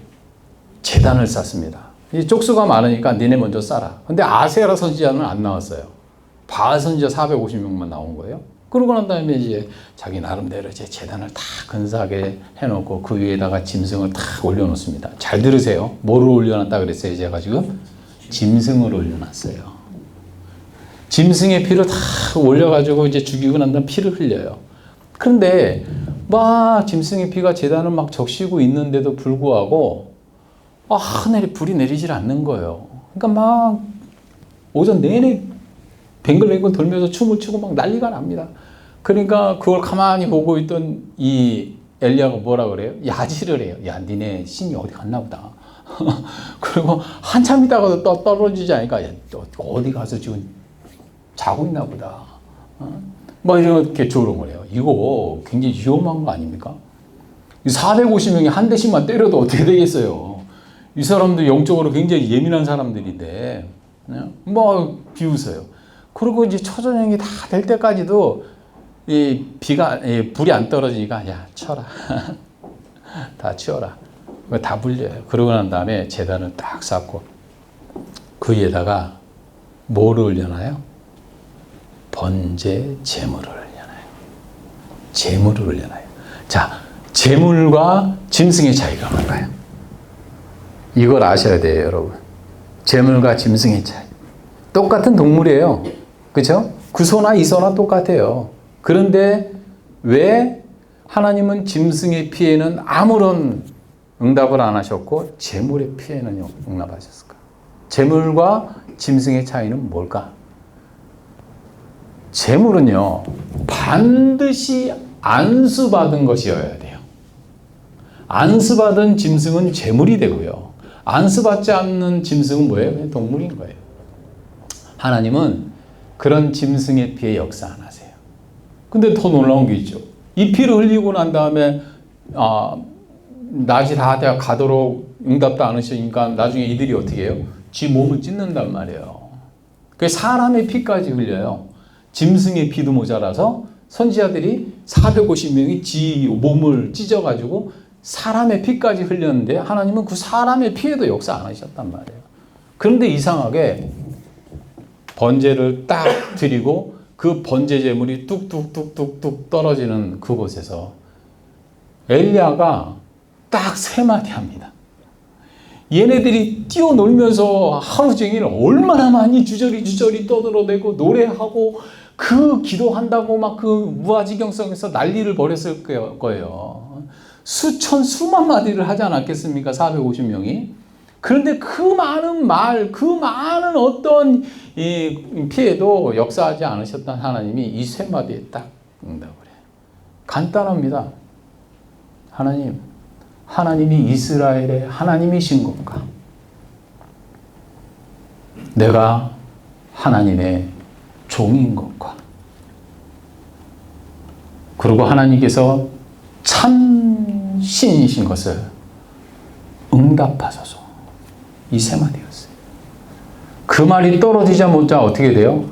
제단을 쌓습니다. 이 쪽수가 많으니까 니네 먼저 쌓아. 근데 아세라 선지자는 안 나왔어요. 바 선지자 450명만 나온 거예요. 그러고 난 다음에 이제 자기 나름대로 이제 제단을 다 근사하게 해놓고 그 위에다가 짐승을 다 올려놓습니다. 잘 들으세요. 뭐를 올려놨다 그랬어요? 제가 지금 짐승을 올려놨어요. 짐승의 피를 다 올려가지고 이제 죽이고 난 다음 피를 흘려요. 그런데 막 짐승의 피가 제단을 막 적시고 있는데도 불구하고 하늘에 불이 내리질 않는 거예요. 그러니까 막 오전 내내 뱅글뱅글 돌면서 춤을 추고 막 난리가 납니다. 그러니까 그걸 가만히 보고 있던 이 엘리야가 뭐라 그래요? 야지를 해요. 야, 니네 신이 어디 갔나 보다. 그리고 한참 있다가도 떨어지지 않으니까 야, 어디 가서 지금 자고 있나 보다. 막 이렇게 조롱을 해요. 이거 굉장히 위험한 거 아닙니까? 450명이 한 대씩만 때려도 어떻게 되겠어요? 이 사람도 영적으로 굉장히 예민한 사람들인데 막 비웃어요. 그리고 이제 초저녁이 다 될 때까지도 이 불이 안 떨어지니까 야 쳐라 다 치워라 다 불려요. 그러고 난 다음에 제단을 딱 쌓고 그 위에다가 뭐를 올려놔요? 번제 제물을 올려놔요. 제물을 올려놔요. 자, 제물과 짐승의 차이가 뭔가요? 이걸 아셔야 돼요, 여러분. 제물과 짐승의 차이. 똑같은 동물이에요. 그렇죠? 그 소나 이 소나 똑같아요. 그런데 왜 하나님은 짐승의 피에는 아무런 응답을 안 하셨고 제물의 피에는 응답하셨을까? 제물과 짐승의 차이는 뭘까? 제물은요, 반드시 안수받은 것이어야 돼요. 안수받은 짐승은 제물이 되고요. 안수받지 않는 짐승은 뭐예요? 그냥 동물인 거예요. 하나님은 그런 짐승의 피에 역사 안 하세요. 근데 더 놀라운 게 있죠. 이 피를 흘리고 난 다음에 낮이 다 돼야 가도록 응답도 안 하시니까 나중에 이들이 어떻게 해요? 지 몸을 찢는단 말이에요. 그 사람의 피까지 흘려요. 짐승의 피도 모자라서 선지자들이 450명이 지 몸을 찢어가지고 사람의 피까지 흘렸는데 하나님은 그 사람의 피에도 역사 안 하셨단 말이에요. 그런데 이상하게 번제를 딱 드리고 그 번제 제물이 뚝뚝뚝뚝뚝 떨어지는 그곳에서 엘리야가 딱 세 마디 합니다. 얘네들이 뛰어놀면서 하루 종일 얼마나 많이 주저리 떠들어대고 노래하고 그 기도한다고 막 그 무아지경성에서 난리를 벌였을 거예요. 수만 마디를 하지 않았겠습니까? 450명이. 그런데 그 많은 말, 그 많은 어떤 이 피해도 역사하지 않으셨던 하나님이 이 세 마디에 딱 응답을 해요. 간단합니다. 하나님이 이스라엘의 하나님이신 것과 내가 하나님의 종인 것과 그리고 하나님께서 참 신이신 것을 응답하소서. 이 세 마디였어요. 그 말이 떨어지자마자 어떻게 돼요?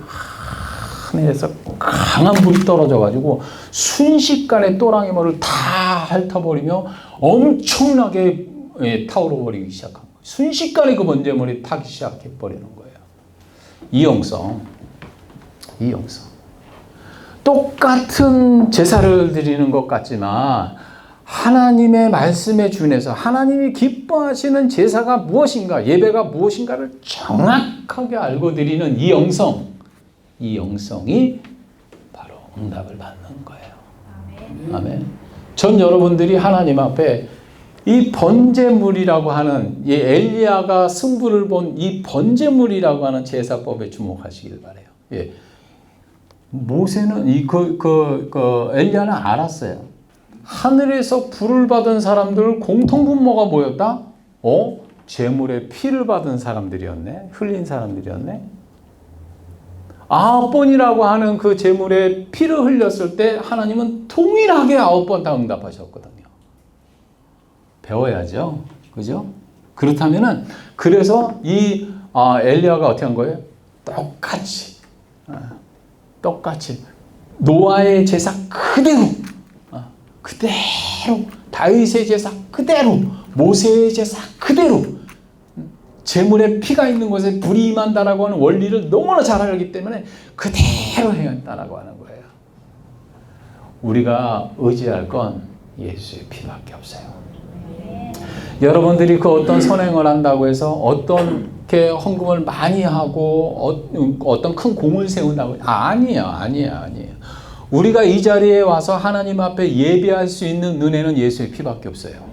하늘에서 강한 불이 떨어져가지고 순식간에 또랑이 머리를 다 핥아버리며 엄청나게 타오르버리기 시작한 거예요. 순식간에 그 번제물이 타기 시작해버리는 거예요. 이 영성. 똑같은 제사를 드리는 것 같지만 하나님의 말씀에 준해서 하나님이 기뻐하시는 제사가 무엇인가, 예배가 무엇인가를 정확하게 알고 드리는 이 영성이 바로 응답을 받는 거예요. 아멘. 전 여러분들이 하나님 앞에 이 번제물이라고 하는 이 엘리야가 승부를 본 이 번제물이라고 하는 제사법에 주목하시길 바래요. 예. 모세는 엘리야는 알았어요. 하늘에서 불을 받은 사람들 공통분모가 뭐였다? 제물의 피를 받은 사람들이었네. 흘린 사람들이었네. 9번이라고 하는 그 제물에 피를 흘렸을 때 하나님은 동일하게 9번 다 응답하셨거든요. 배워야죠. 그죠? 그렇다면은, 그래서 이 엘리야가 어떻게 한 거예요? 똑같이 노아의 제사 그대로, 다윗의 제사 그대로, 모세의 제사 그대로, 제물에 피가 있는 곳에 불이 임한다라고 하는 원리를 너무나 잘 알기 때문에 그대로 행했다라고 하는 거예요. 우리가 의지할 건 예수의 피밖에 없어요. 여러분들이 그 어떤 선행을 한다고 해서 어떤 게 헌금을 많이 하고 어떤 큰 공을 세운다고 아니에요. 우리가 이 자리에 와서 하나님 앞에 예배할 수 있는 은혜는 예수의 피밖에 없어요.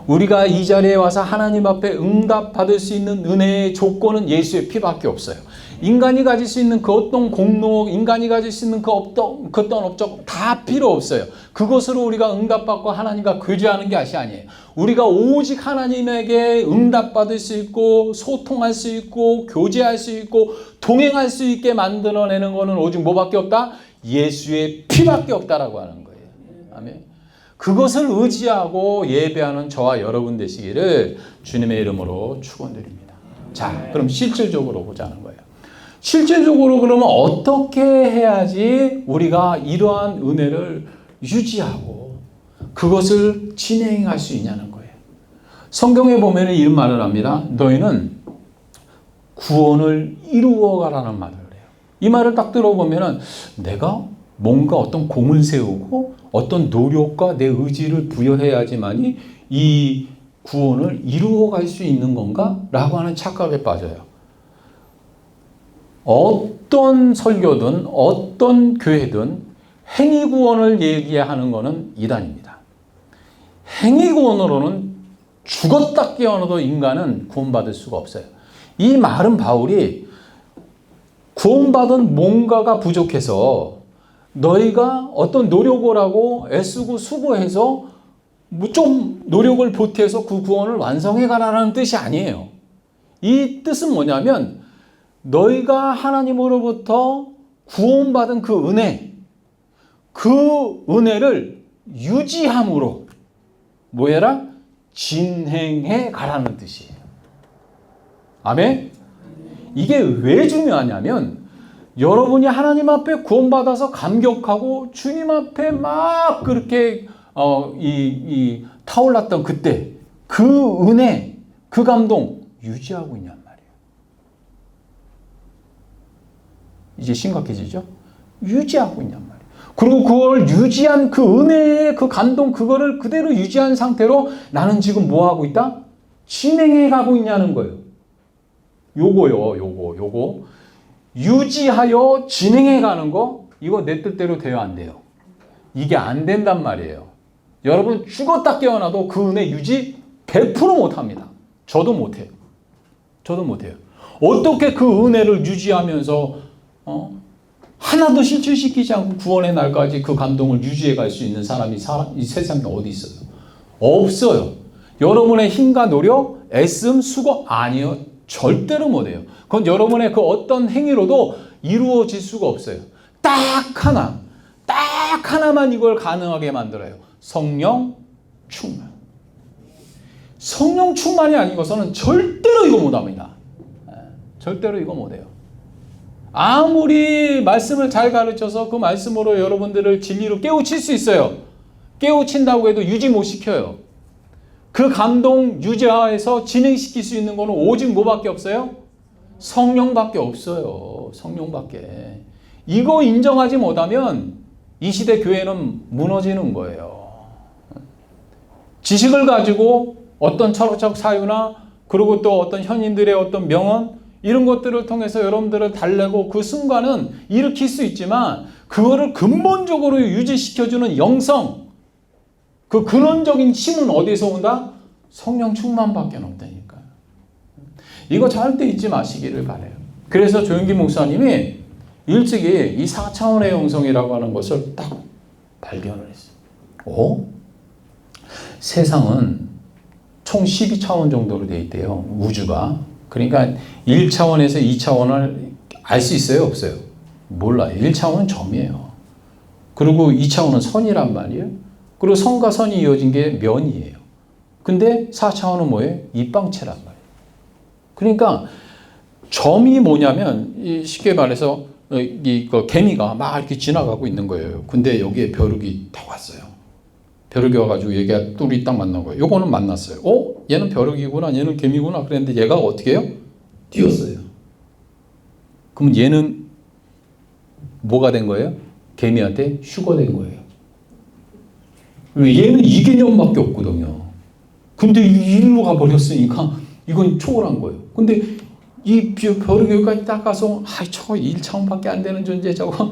우리가 이 자리에 와서 하나님 앞에 응답받을 수 있는 은혜의 조건은 예수의 피밖에 없어요. 인간이 가질 수 있는 그 어떤 공로, 인간이 가질 수 있는 그 어떤 업적 다 필요 없어요. 그것으로 우리가 응답받고 하나님과 교제하는 것이 아니에요. 우리가 오직 하나님에게 응답받을 수 있고 소통할 수 있고 교제할 수 있고 동행할 수 있게 만들어내는 것은 오직 뭐밖에 없다? 예수의 피밖에 없다라고 하는 거예요. 아멘. 그것을 의지하고 예배하는 저와 여러분 되시기를 주님의 이름으로 축원드립니다. 자, 그럼 실질적으로 보자는 거예요. 실질적으로 그러면 어떻게 해야지 우리가 이러한 은혜를 유지하고 그것을 진행할 수 있냐는 거예요. 성경에 보면 이런 말을 합니다. 너희는 구원을 이루어가라는 말을 해요. 이 말을 딱 들어보면 내가 뭔가 어떤 공을 세우고 어떤 노력과 내 의지를 부여해야지만이 이 구원을 이루어갈 수 있는 건가? 라고 하는 착각에 빠져요. 어떤 설교든 어떤 교회든 행위구원을 얘기하는 것은 이단입니다. 행위구원으로는 죽었다 깨어나도 인간은 구원받을 수가 없어요. 이 말은 바울이 구원받은 뭔가가 부족해서 너희가 어떤 노력을 하고 애쓰고 수고해서 좀 노력을 보태서 그 구원을 완성해 가라는 뜻이 아니에요. 이 뜻은 뭐냐면 너희가 하나님으로부터 구원받은 그 은혜를 유지함으로 뭐해라? 진행해 가라는 뜻이에요. 아멘? 이게 왜 중요하냐면 여러분이 하나님 앞에 구원받아서 감격하고 주님 앞에 막 그렇게 타올랐던 그때 그 은혜, 그 감동 유지하고 있냔 말이에요. 이제 심각해지죠? 유지하고 있냔 말이에요. 그리고 그걸 유지한 그 은혜의 그 감동 그거를 그대로 유지한 상태로 나는 지금 뭐 하고 있다? 진행해 가고 있냐는 거예요. 요거 유지하여 진행해 가는 거 이거 내 뜻대로 돼요, 안 돼요? 이게 안 된단 말이에요. 여러분 죽었다 깨어나도 그 은혜 유지 100% 못합니다. 저도 못해요. 어떻게 그 은혜를 유지하면서 하나도 실추시키지 않고 구원의 날까지 그 감동을 유지해 갈 수 있는 사람이 이 세상에 어디 있어요? 없어요. 여러분의 힘과 노력, 애씀, 수고 아니요. 절대로 못해요. 그건 여러분의 그 어떤 행위로도 이루어질 수가 없어요. 딱 하나만 이걸 가능하게 만들어요. 성령 충만. 성령 충만이 아니고서는 절대로 이거 못합니다. 절대로 이거 못해요. 아무리 말씀을 잘 가르쳐서 그 말씀으로 여러분들을 진리로 깨우칠 수 있어요. 깨우친다고 해도 유지 못 시켜요. 그 감동 유지하에서 진행시킬 수 있는 거는 오직 뭐밖에 없어요? 성령밖에 없어요. 성령밖에. 이거 인정하지 못하면 이 시대 교회는 무너지는 거예요. 지식을 가지고 어떤 철학적 사유나 그리고 또 어떤 현인들의 어떤 명언 이런 것들을 통해서 여러분들을 달래고 그 순간은 일으킬 수 있지만 그거를 근본적으로 유지시켜주는 영성 그 근원적인 힘은 어디서 온다? 성령 충만밖에 없다니까요. 이거 절대 잊지 마시기를 바라요. 그래서 조영기 목사님이 일찍이 이 4차원의 영성이라고 하는 것을 딱 발견을 했어요. 세상은 총 12차원 정도로 되어 있대요. 우주가. 그러니까 1차원에서 2차원을 알 수 있어요? 없어요? 몰라요. 1차원은 점이에요. 그리고 2차원은 선이란 말이에요. 그리고 선과 선이 이어진 게 면이에요. 근데 4차원은 뭐예요? 입방체란 말이에요. 그러니까 점이 뭐냐면 쉽게 말해서 개미가 막 이렇게 지나가고 있는 거예요. 근데 여기에 벼룩이 딱 왔어요. 벼룩이 와가지고 얘가 둘이 딱 만난 거예요. 요거는 만났어요. 얘는 벼룩이구나, 얘는 개미구나 그랬는데 얘가 어떻게 해요? 뛰었어요. 그럼 얘는 뭐가 된 거예요? 개미한테 휴거된 거예요. 얘는 이 개념밖에 없거든요. 근데 이리로 가버렸으니까 이건 초월한 거예요. 근데 이 벼룩이 여기까지 딱 가서 저거 1차원밖에 안 되는 존재 저거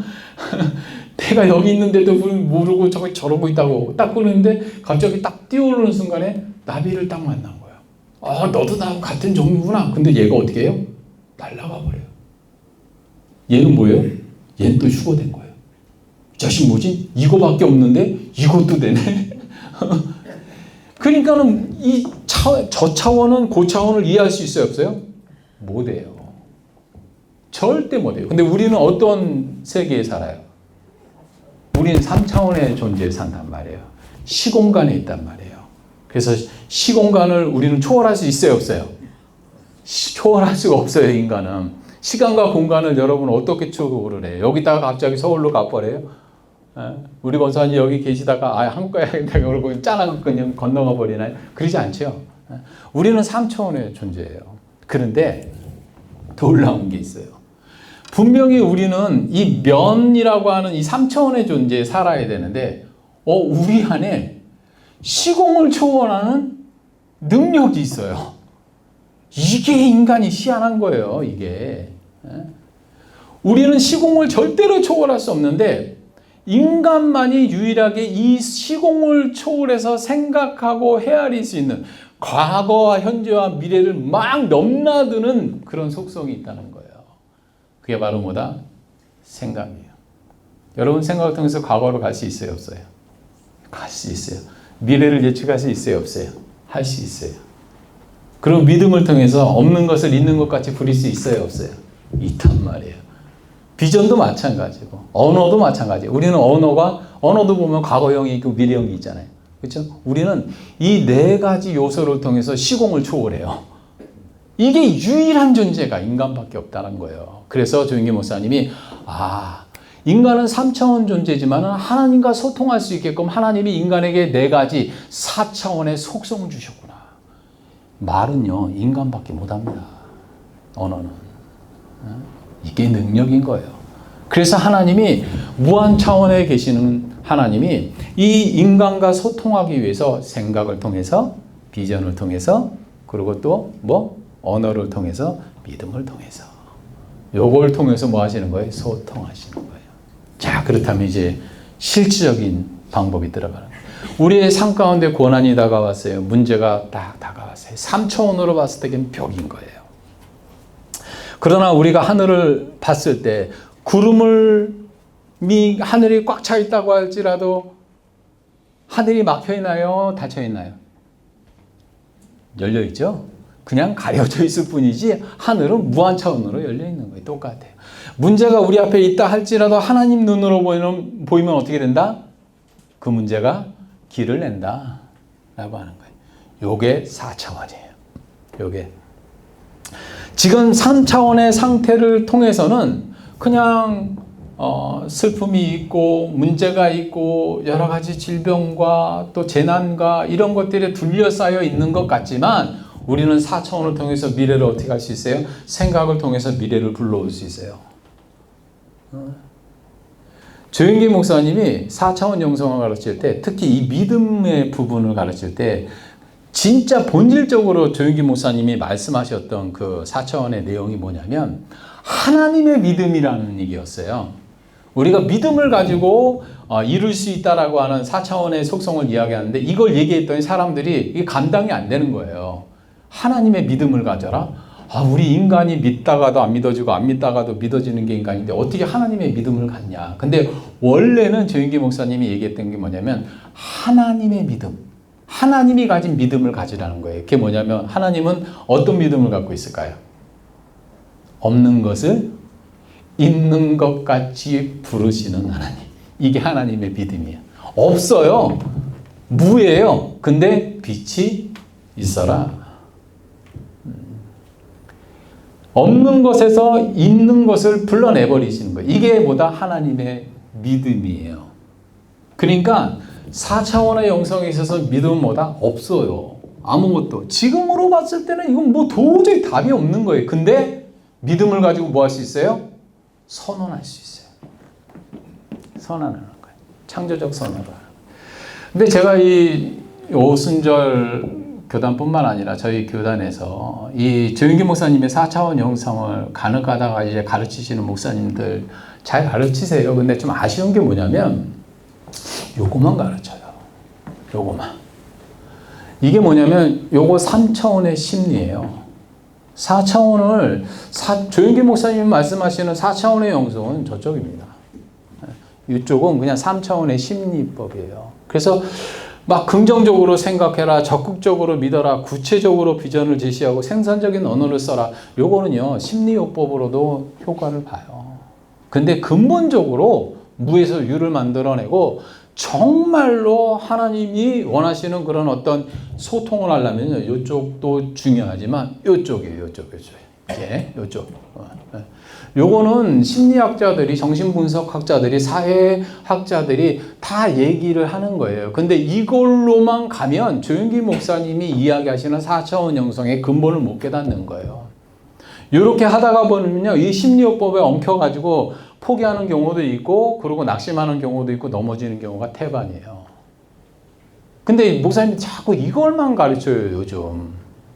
내가 여기 있는데도 모르고 저거 저러고 있다고 딱 그러는데 갑자기 딱 뛰어오르는 순간에 나비를 딱 만난 거예요. 너도 나하고 같은 종류구나. 근데 얘가 어떻게 해요? 날아가 버려요. 얘는 뭐예요? 얘는 또 휴거된 거예요. 이 자식 뭐지? 이거밖에 없는데 이것도 되네. 그러니까는 저 차원은 그 차원을 이해할 수 있어요, 없어요? 못해요. 절대 못해요. 근데 우리는 어떤 세계에 살아요? 우리는 3차원의 존재에 산단 말이에요. 시공간에 있단 말이에요. 그래서 시공간을 우리는 초월할 수 있어요, 없어요? 초월할 수가 없어요, 인간은. 시간과 공간을 여러분 어떻게 초월을 해요? 여기다가 갑자기 서울로 가버려요? 우리 권사님 여기 계시다가 한국 가야겠다 그러고 짠하고 그냥 건너가 버리나요? 그러지 않죠. 우리는 3차원의 존재예요. 그런데 더 놀라운 게 있어요. 분명히 우리는 이 면이라고 하는 이 3차원의 존재에 살아야 되는데 우리 안에 시공을 초월하는 능력이 있어요. 이게 인간이 희한한 거예요. 이게 우리는 시공을 절대로 초월할 수 없는데 인간만이 유일하게 이 시공을 초월해서 생각하고 헤아릴 수 있는 과거와 현재와 미래를 막 넘나드는 그런 속성이 있다는 거예요. 그게 바로 뭐다? 생각이에요. 여러분 생각을 통해서 과거로 갈 수 있어요, 없어요? 갈 수 있어요. 미래를 예측할 수 있어요, 없어요? 할 수 있어요. 그리고 믿음을 통해서 없는 것을 있는 것 같이 부릴 수 있어요, 없어요? 있단 말이에요. 비전도 마찬가지고 언어도 마찬가지예요. 우리는 언어도 보면 과거형이 있고 미래형이 있잖아요. 그렇죠? 우리는 이 네 가지 요소를 통해서 시공을 초월해요. 이게 유일한 존재가 인간밖에 없다는 거예요. 그래서 조영기 목사님이 인간은 3차원 존재지만 하나님과 소통할 수 있게끔 하나님이 인간에게 네 가지 4차원의 속성을 주셨구나. 말은요 인간밖에 못합니다. 언어는. 이게 능력인 거예요. 그래서 하나님이 무한 차원에 계시는 하나님이 이 인간과 소통하기 위해서 생각을 통해서 비전을 통해서 그리고 또 언어를 통해서 믿음을 통해서 요걸 통해서 뭐 하시는 거예요? 소통하시는 거예요. 자, 그렇다면 이제 실질적인 방법이 들어가는 거예요. 우리의 삶 가운데 고난이 다가왔어요. 문제가 딱 다가왔어요. 3차원으로 봤을 때는 벽인 거예요. 그러나 우리가 하늘을 봤을 때 하늘이 꽉 차 있다고 할지라도 하늘이 막혀 있나요? 닫혀 있나요? 열려 있죠? 그냥 가려져 있을 뿐이지 하늘은 무한 차원으로 열려 있는 거예요. 똑같아요. 문제가 우리 앞에 있다 할지라도 하나님 눈으로 보이면 어떻게 된다? 그 문제가 길을 낸다 라고 하는 거예요. 요게 4차원이에요. 요게 지금 3차원의 상태를 통해서는 그냥 슬픔이 있고 문제가 있고 여러 가지 질병과 또 재난과 이런 것들이 둘러싸여 있는 것 같지만 우리는 4차원을 통해서 미래를 어떻게 할 수 있어요? 생각을 통해서 미래를 불러올 수 있어요. 조영기 목사님이 4차원 영성을 가르칠 때 특히 이 믿음의 부분을 가르칠 때 진짜 본질적으로 조영기 목사님이 말씀하셨던 그 4차원의 내용이 뭐냐면 하나님의 믿음이라는 얘기였어요. 우리가 믿음을 가지고 이룰 수 있다라고 하는 4차원의 속성을 이야기하는데 이걸 얘기했더니 사람들이 이게 감당이 안 되는 거예요. 하나님의 믿음을 가져라? 우리 인간이 믿다가도 안 믿어지고 안 믿다가도 믿어지는 게 인간인데 어떻게 하나님의 믿음을 갖냐. 근데 원래는 조영기 목사님이 얘기했던 게 뭐냐면 하나님의 믿음. 하나님이 가진 믿음을 가지라는 거예요. 그게 뭐냐면 하나님은 어떤 믿음을 갖고 있을까요? 없는 것을 있는 것 같이 부르시는 하나님. 이게 하나님의 믿음이에요. 없어요. 무예요. 근데 빛이 있어라. 없는 것에서 있는 것을 불러내버리시는 거예요. 이게 뭐다? 하나님의 믿음이에요. 그러니까 4차원의 영성에 있어서 믿음은 뭐다? 없어요. 아무것도. 지금으로 봤을 때는 이건 뭐 도저히 답이 없는 거예요. 근데 믿음을 가지고 뭐 할 수 있어요? 선언할 수 있어요. 선언하는 거예요. 창조적 선언을. 근데 제가 이 오순절 교단뿐만 아니라 저희 교단에서 이 조윤기 목사님의 4차원 영성을 간혹가다가 이제 가르치시는 목사님들 잘 가르치세요. 근데 좀 아쉬운 게 뭐냐면 요거만 가르쳐요. 요거만. 이게 뭐냐면 요거 3차원의 심리예요. 4차원을 조윤기 목사님이 말씀하시는 4차원의 영성은 저쪽입니다. 이쪽은 그냥 3차원의 심리법이에요. 그래서 막 긍정적으로 생각해라, 적극적으로 믿어라, 구체적으로 비전을 제시하고 생산적인 언어를 써라. 요거는요, 심리요법으로도 효과를 봐요. 근데 근본적으로 무에서 유를 만들어내고 정말로 하나님이 원하시는 그런 어떤 소통을 하려면요, 요쪽도 중요하지만 요쪽이에요, 요쪽. 예, 요쪽. 요거는 심리학자들이, 정신분석학자들이, 사회학자들이 다 얘기를 하는 거예요. 근데 이걸로만 가면 조윤기 목사님이 이야기하시는 4차원 영성의 근본을 못 깨닫는 거예요. 이렇게 하다가 보면요, 이 심리요법에 엉켜가지고 포기하는 경우도 있고, 그리고 낙심하는 경우도 있고, 넘어지는 경우가 태반이에요. 근데 목사님이 자꾸 이걸만 가르쳐요, 요즘.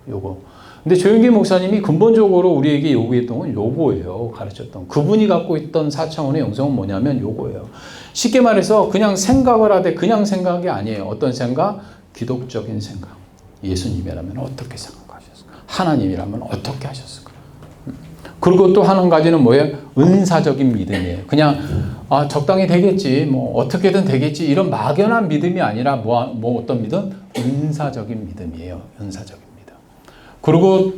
요거. 근데 조윤기 목사님이 근본적으로 우리에게 요구했던 건 요거예요. 가르쳤던. 그분이 갖고 있던 4차원의 영성은 뭐냐면 요거예요. 쉽게 말해서 그냥 생각을 하되 그냥 생각이 아니에요. 어떤 생각? 기독적인 생각. 예수님이라면 어떻게 생각하셨을까? 하나님이라면 어떻게 하셨을까? 그리고 또 한 가지는 뭐예요? 은사적인 믿음이에요. 그냥 적당히 되겠지, 뭐 어떻게든 되겠지, 이런 막연한 믿음이 아니라 뭐 어떤 믿음? 은사적인 믿음이에요. 은사적인 믿음. 그리고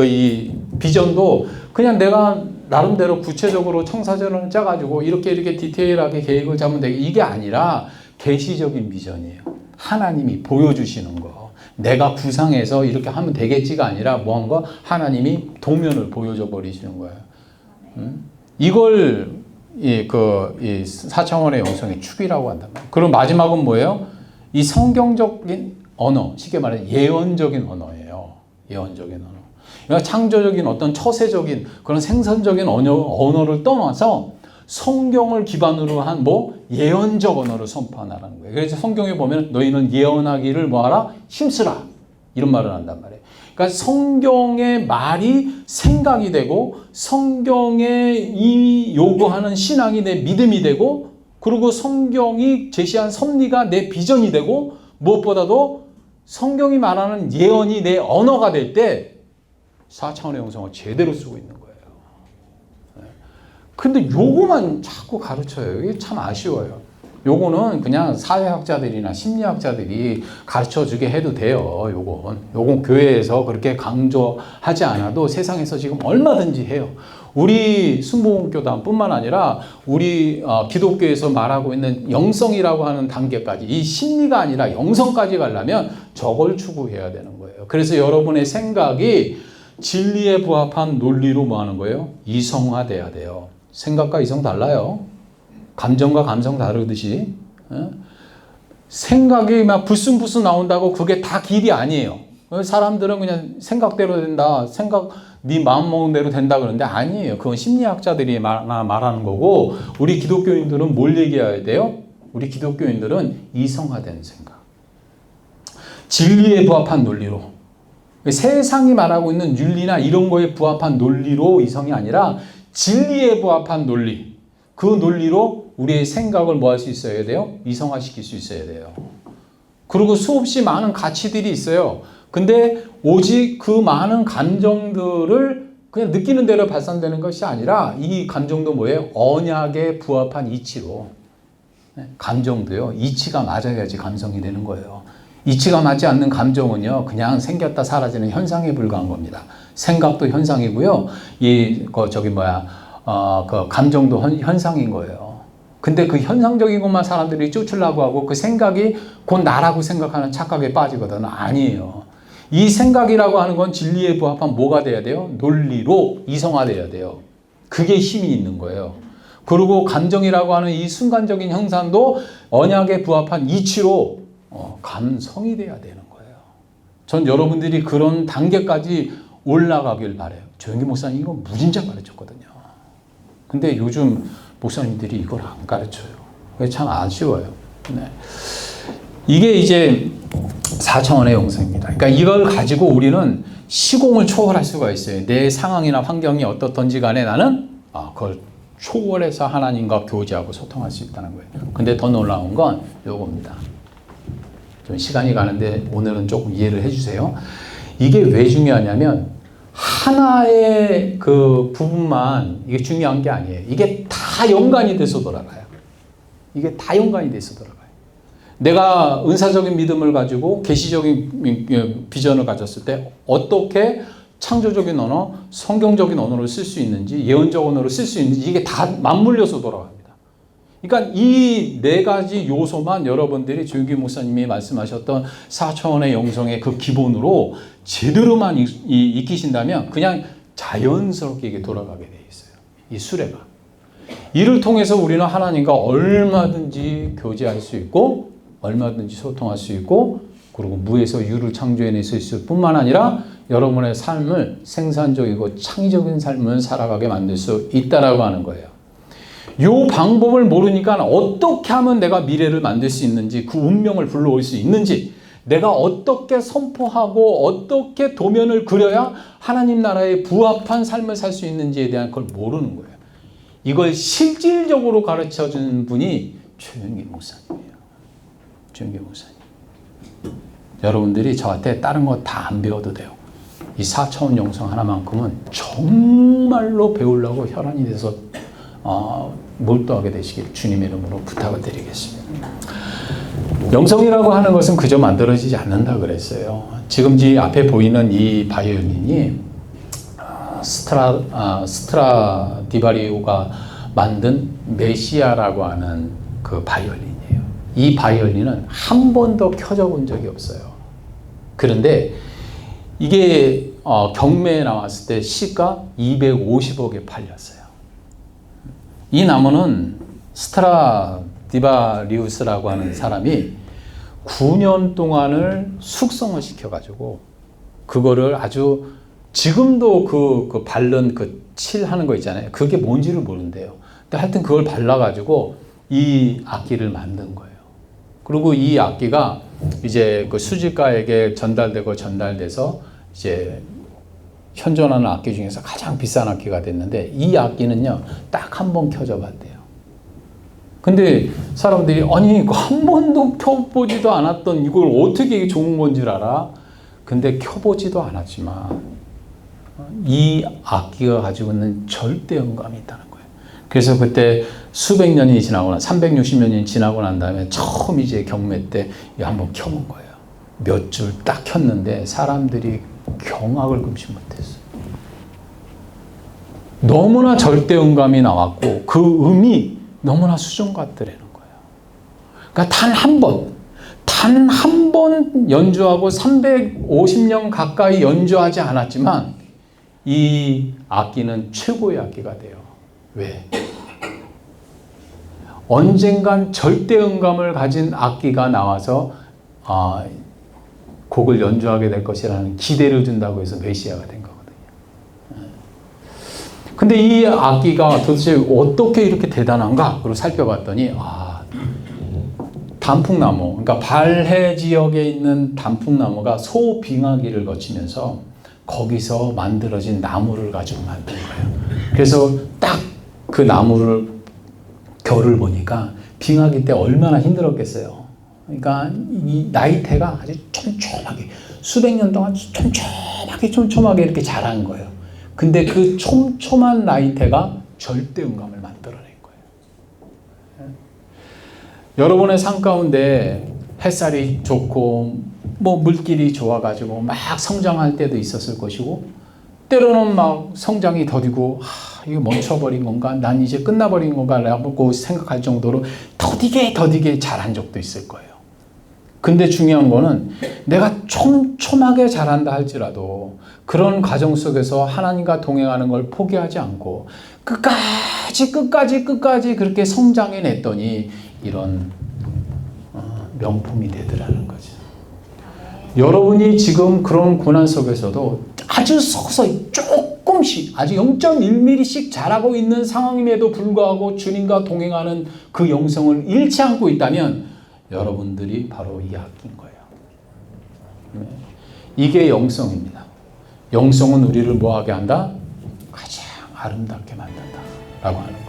이 비전도 그냥 내가 나름대로 구체적으로 청사전을 짜가지고 이렇게 디테일하게 계획을 짜면 되게, 이게 아니라 계시적인 비전이에요. 하나님이 보여주시는 거. 내가 구상해서 이렇게 하면 되겠지가 아니라 뭔가 하나님이 도면을 보여줘 버리시는 거예요. 이걸 이 4차원의 영성의 축이라고 한단 말이에요. 그리고 마지막은 뭐예요? 이 성경적인 언어, 쉽게 말해 예언적인 언어예요. 예언적인 언어. 그러니까 창조적인 어떤 처세적인 그런 생산적인 언어를 떠나서 성경을 기반으로 한 예언적 언어를 선포하라는 거예요. 그래서 성경에 보면 너희는 예언하기를 뭐하라? 힘쓰라. 이런 말을 한단 말이에요. 그러니까 성경의 말이 생각이 되고 성경의 이 요구하는 신앙이 내 믿음이 되고, 그리고 성경이 제시한 섭리가 내 비전이 되고, 무엇보다도 성경이 말하는 예언이 내 언어가 될 때 4차원의 영성을 제대로 쓰고 있는 거예요. 근데 요거만 자꾸 가르쳐요. 이게 참 아쉬워요. 요거는 그냥 사회학자들이나 심리학자들이 가르쳐주게 해도 돼요. 요건 교회에서 그렇게 강조하지 않아도 세상에서 지금 얼마든지 해요. 우리 순복음교단뿐만 아니라 우리 기독교에서 말하고 있는 영성이라고 하는 단계까지, 이 심리가 아니라 영성까지 가려면 저걸 추구해야 되는 거예요. 그래서 여러분의 생각이 진리에 부합한 논리로 뭐 하는 거예요? 이성화돼야 돼요. 생각과 이성 달라요. 감정과 감성 다르듯이. 생각이 막 불순불순 나온다고 그게 다 길이 아니에요. 사람들은 그냥 생각대로 된다, 네 마음 먹은 대로 된다 그러는데 아니에요. 그건 심리학자들이 말하는 거고, 우리 기독교인들은 뭘 얘기해야 돼요? 우리 기독교인들은 이성화된 생각, 진리에 부합한 논리로, 세상이 말하고 있는 윤리나 이런 거에 부합한 논리로 이성이 아니라 진리에 부합한 논리, 그 논리로 우리의 생각을 뭐 할 수 있어야 돼요? 이성화시킬 수 있어야 돼요. 그리고 수없이 많은 가치들이 있어요. 근데 오직 그 많은 감정들을 그냥 느끼는 대로 발산되는 것이 아니라, 이 감정도 뭐예요? 언약에 부합한 이치로. 감정도요, 이치가 맞아야지 감성이 되는 거예요. 이치가 맞지 않는 감정은요, 그냥 생겼다 사라지는 현상에 불과한 겁니다. 생각도 현상이고요. 그 감정도 현상인 거예요. 근데 그 현상적인 것만 사람들이 쫓으려고 하고 그 생각이 곧 나라고 생각하는 착각에 빠지거든. 아니에요. 이 생각이라고 하는 건 진리에 부합한 뭐가 돼야 돼요? 논리로 이성화돼야 돼요. 그게 힘이 있는 거예요. 그리고 감정이라고 하는 이 순간적인 형상도 언약에 부합한 이치로 감성이 돼야 되는 거예요. 전 여러분들이 그런 단계까지 올라가길 바라요. 조영기 목사님 이거 무진장 가르쳤거든요. 근데 요즘 목사님들이 이걸 안 가르쳐요. 그게 참 아쉬워요. 네. 이게 이제 4차원의 영성입니다. 그러니까 이걸 가지고 우리는 시공을 초월할 수가 있어요. 내 상황이나 환경이 어떻든지 간에 나는 그걸 초월해서 하나님과 교제하고 소통할 수 있다는 거예요. 근데 더 놀라운 건 요겁니다. 좀 시간이 가는데 오늘은 조금 이해를 해주세요. 이게 왜 중요하냐면 하나의 그 부분만 이게 중요한 게 아니에요. 이게 다 연관이 돼서 돌아가요. 이게 다 연관이 돼서 돌아가요. 내가 은사적인 믿음을 가지고 계시적인 비전을 가졌을 때 어떻게 창조적인 언어, 성경적인 언어를 쓸 수 있는지, 예언적 언어를 쓸 수 있는지 이게 다 맞물려서 돌아갑니다. 그러니까 이 네 가지 요소만 여러분들이 조영기 목사님이 말씀하셨던 4차원의 영성의 그 기본으로 제대로만 익히신다면 그냥 자연스럽게 이게 돌아가게 돼 있어요. 이 수레가. 이를 통해서 우리는 하나님과 얼마든지 교제할 수 있고 얼마든지 소통할 수 있고 그리고 무에서 유를 창조해낼 수 있을 뿐만 아니라 여러분의 삶을 생산적이고 창의적인 삶을 살아가게 만들 수 있다라고 하는 거예요. 이 방법을 모르니까 어떻게 하면 내가 미래를 만들 수 있는지 그 운명을 불러올 수 있는지 내가 어떻게 선포하고 어떻게 도면을 그려야 하나님 나라에 부합한 삶을 살 수 있는지에 대한 걸 모르는 거예요. 이걸 실질적으로 가르쳐주는 분이 조영기 목사님이에요. 조영기 목사님. 여러분들이 저한테 다른 거 다 안 배워도 돼요. 이 4차원 영성 하나만큼은 정말로 배우려고 혈안이 돼서 몰두하게 되시길 주님의 이름으로 부탁을 드리겠습니다. 영성이라고 하는 것은 그저 만들어지지 않는다 그랬어요. 지금 이 앞에 보이는 이 바이올린이 스트라디바리우가 만든 메시아라고 하는 그 바이올린이에요. 이 바이올린은 한 번도 켜져 본 적이 없어요. 그런데 이게 경매에 나왔을 때 시가 250억에 팔렸어요. 이 나무는 스트라디바리우스라고 하는 사람이 9년 동안을 숙성을 시켜가지고 그거를 아주 지금도 그 바른 그 칠하는 거 있잖아요. 그게 뭔지를 모른대요. 근데 하여튼 그걸 발라가지고 이 악기를 만든 거예요. 그리고 이 악기가 이제 그 수집가에게 전달돼서 이제 현존하는 악기 중에서 가장 비싼 악기가 됐는데 이 악기는요 딱 한 번 켜져 봤대요. 근데 사람들이 아니 한 번도 켜보지도 않았던 이걸 어떻게 좋은 건 줄 알아? 근데 켜보지도 않았지만 이 악기가 가지고 있는 절대 음감이 있다는 거예요. 그래서 그때 수백 년이 지나고 360년이 지나고 난 다음에 처음 이제 경매 때 한번 켜본 거예요. 몇 줄 딱 켰는데 사람들이 경악을 금치 못했어요. 너무나 절대 음감이 나왔고 그 음이 너무나 수정 같더라는 거예요. 그러니까 단 한 번 연주하고 350년 가까이 연주하지 않았지만 이 악기는 최고의 악기가 돼요. 왜? 언젠간 절대 음감을 가진 악기가 나와서 곡을 연주하게 될 것이라는 기대를 준다고 해서 메시아가 된 거거든요. 근데 이 악기가 도대체 어떻게 이렇게 대단한가? 그리고 살펴봤더니 단풍나무, 그러니까 발해 지역에 있는 단풍나무가 소빙하기를 거치면서 거기서 만들어진 나무를 가지고 만든 거예요. 그래서 딱 그 나무를 결을 보니까 빙하기 때 얼마나 힘들었겠어요. 그러니까 이 나이테가 아주 촘촘하게 수백 년 동안 촘촘하게 이렇게 자란 거예요. 근데 그 촘촘한 나이테가 절대 음감을 만들어낸 거예요. 여러분의 삶 가운데 햇살이 좋고 뭐 물길이 좋아가지고 막 성장할 때도 있었을 것이고 때로는 막 성장이 더디고 이게 멈춰버린 건가? 난 이제 끝나버린 건가? 라고 생각할 정도로 더디게 잘한 적도 있을 거예요. 근데 중요한 거는 내가 촘촘하게 잘한다 할지라도 그런 과정 속에서 하나님과 동행하는 걸 포기하지 않고 끝까지 그렇게 성장해냈더니 이런 명품이 되더라는 거죠. 여러분이 지금 그런 고난 속에서도 아주 서서히 조금씩 아주 0.1mm씩 자라고 있는 상황임에도 불구하고 주님과 동행하는 그 영성을 잃지 않고 있다면 여러분들이 바로 이 학기인 거예요. 이게 영성입니다. 영성은 우리를 뭐하게 한다? 가장 아름답게 만든다 라고 하는 거예요.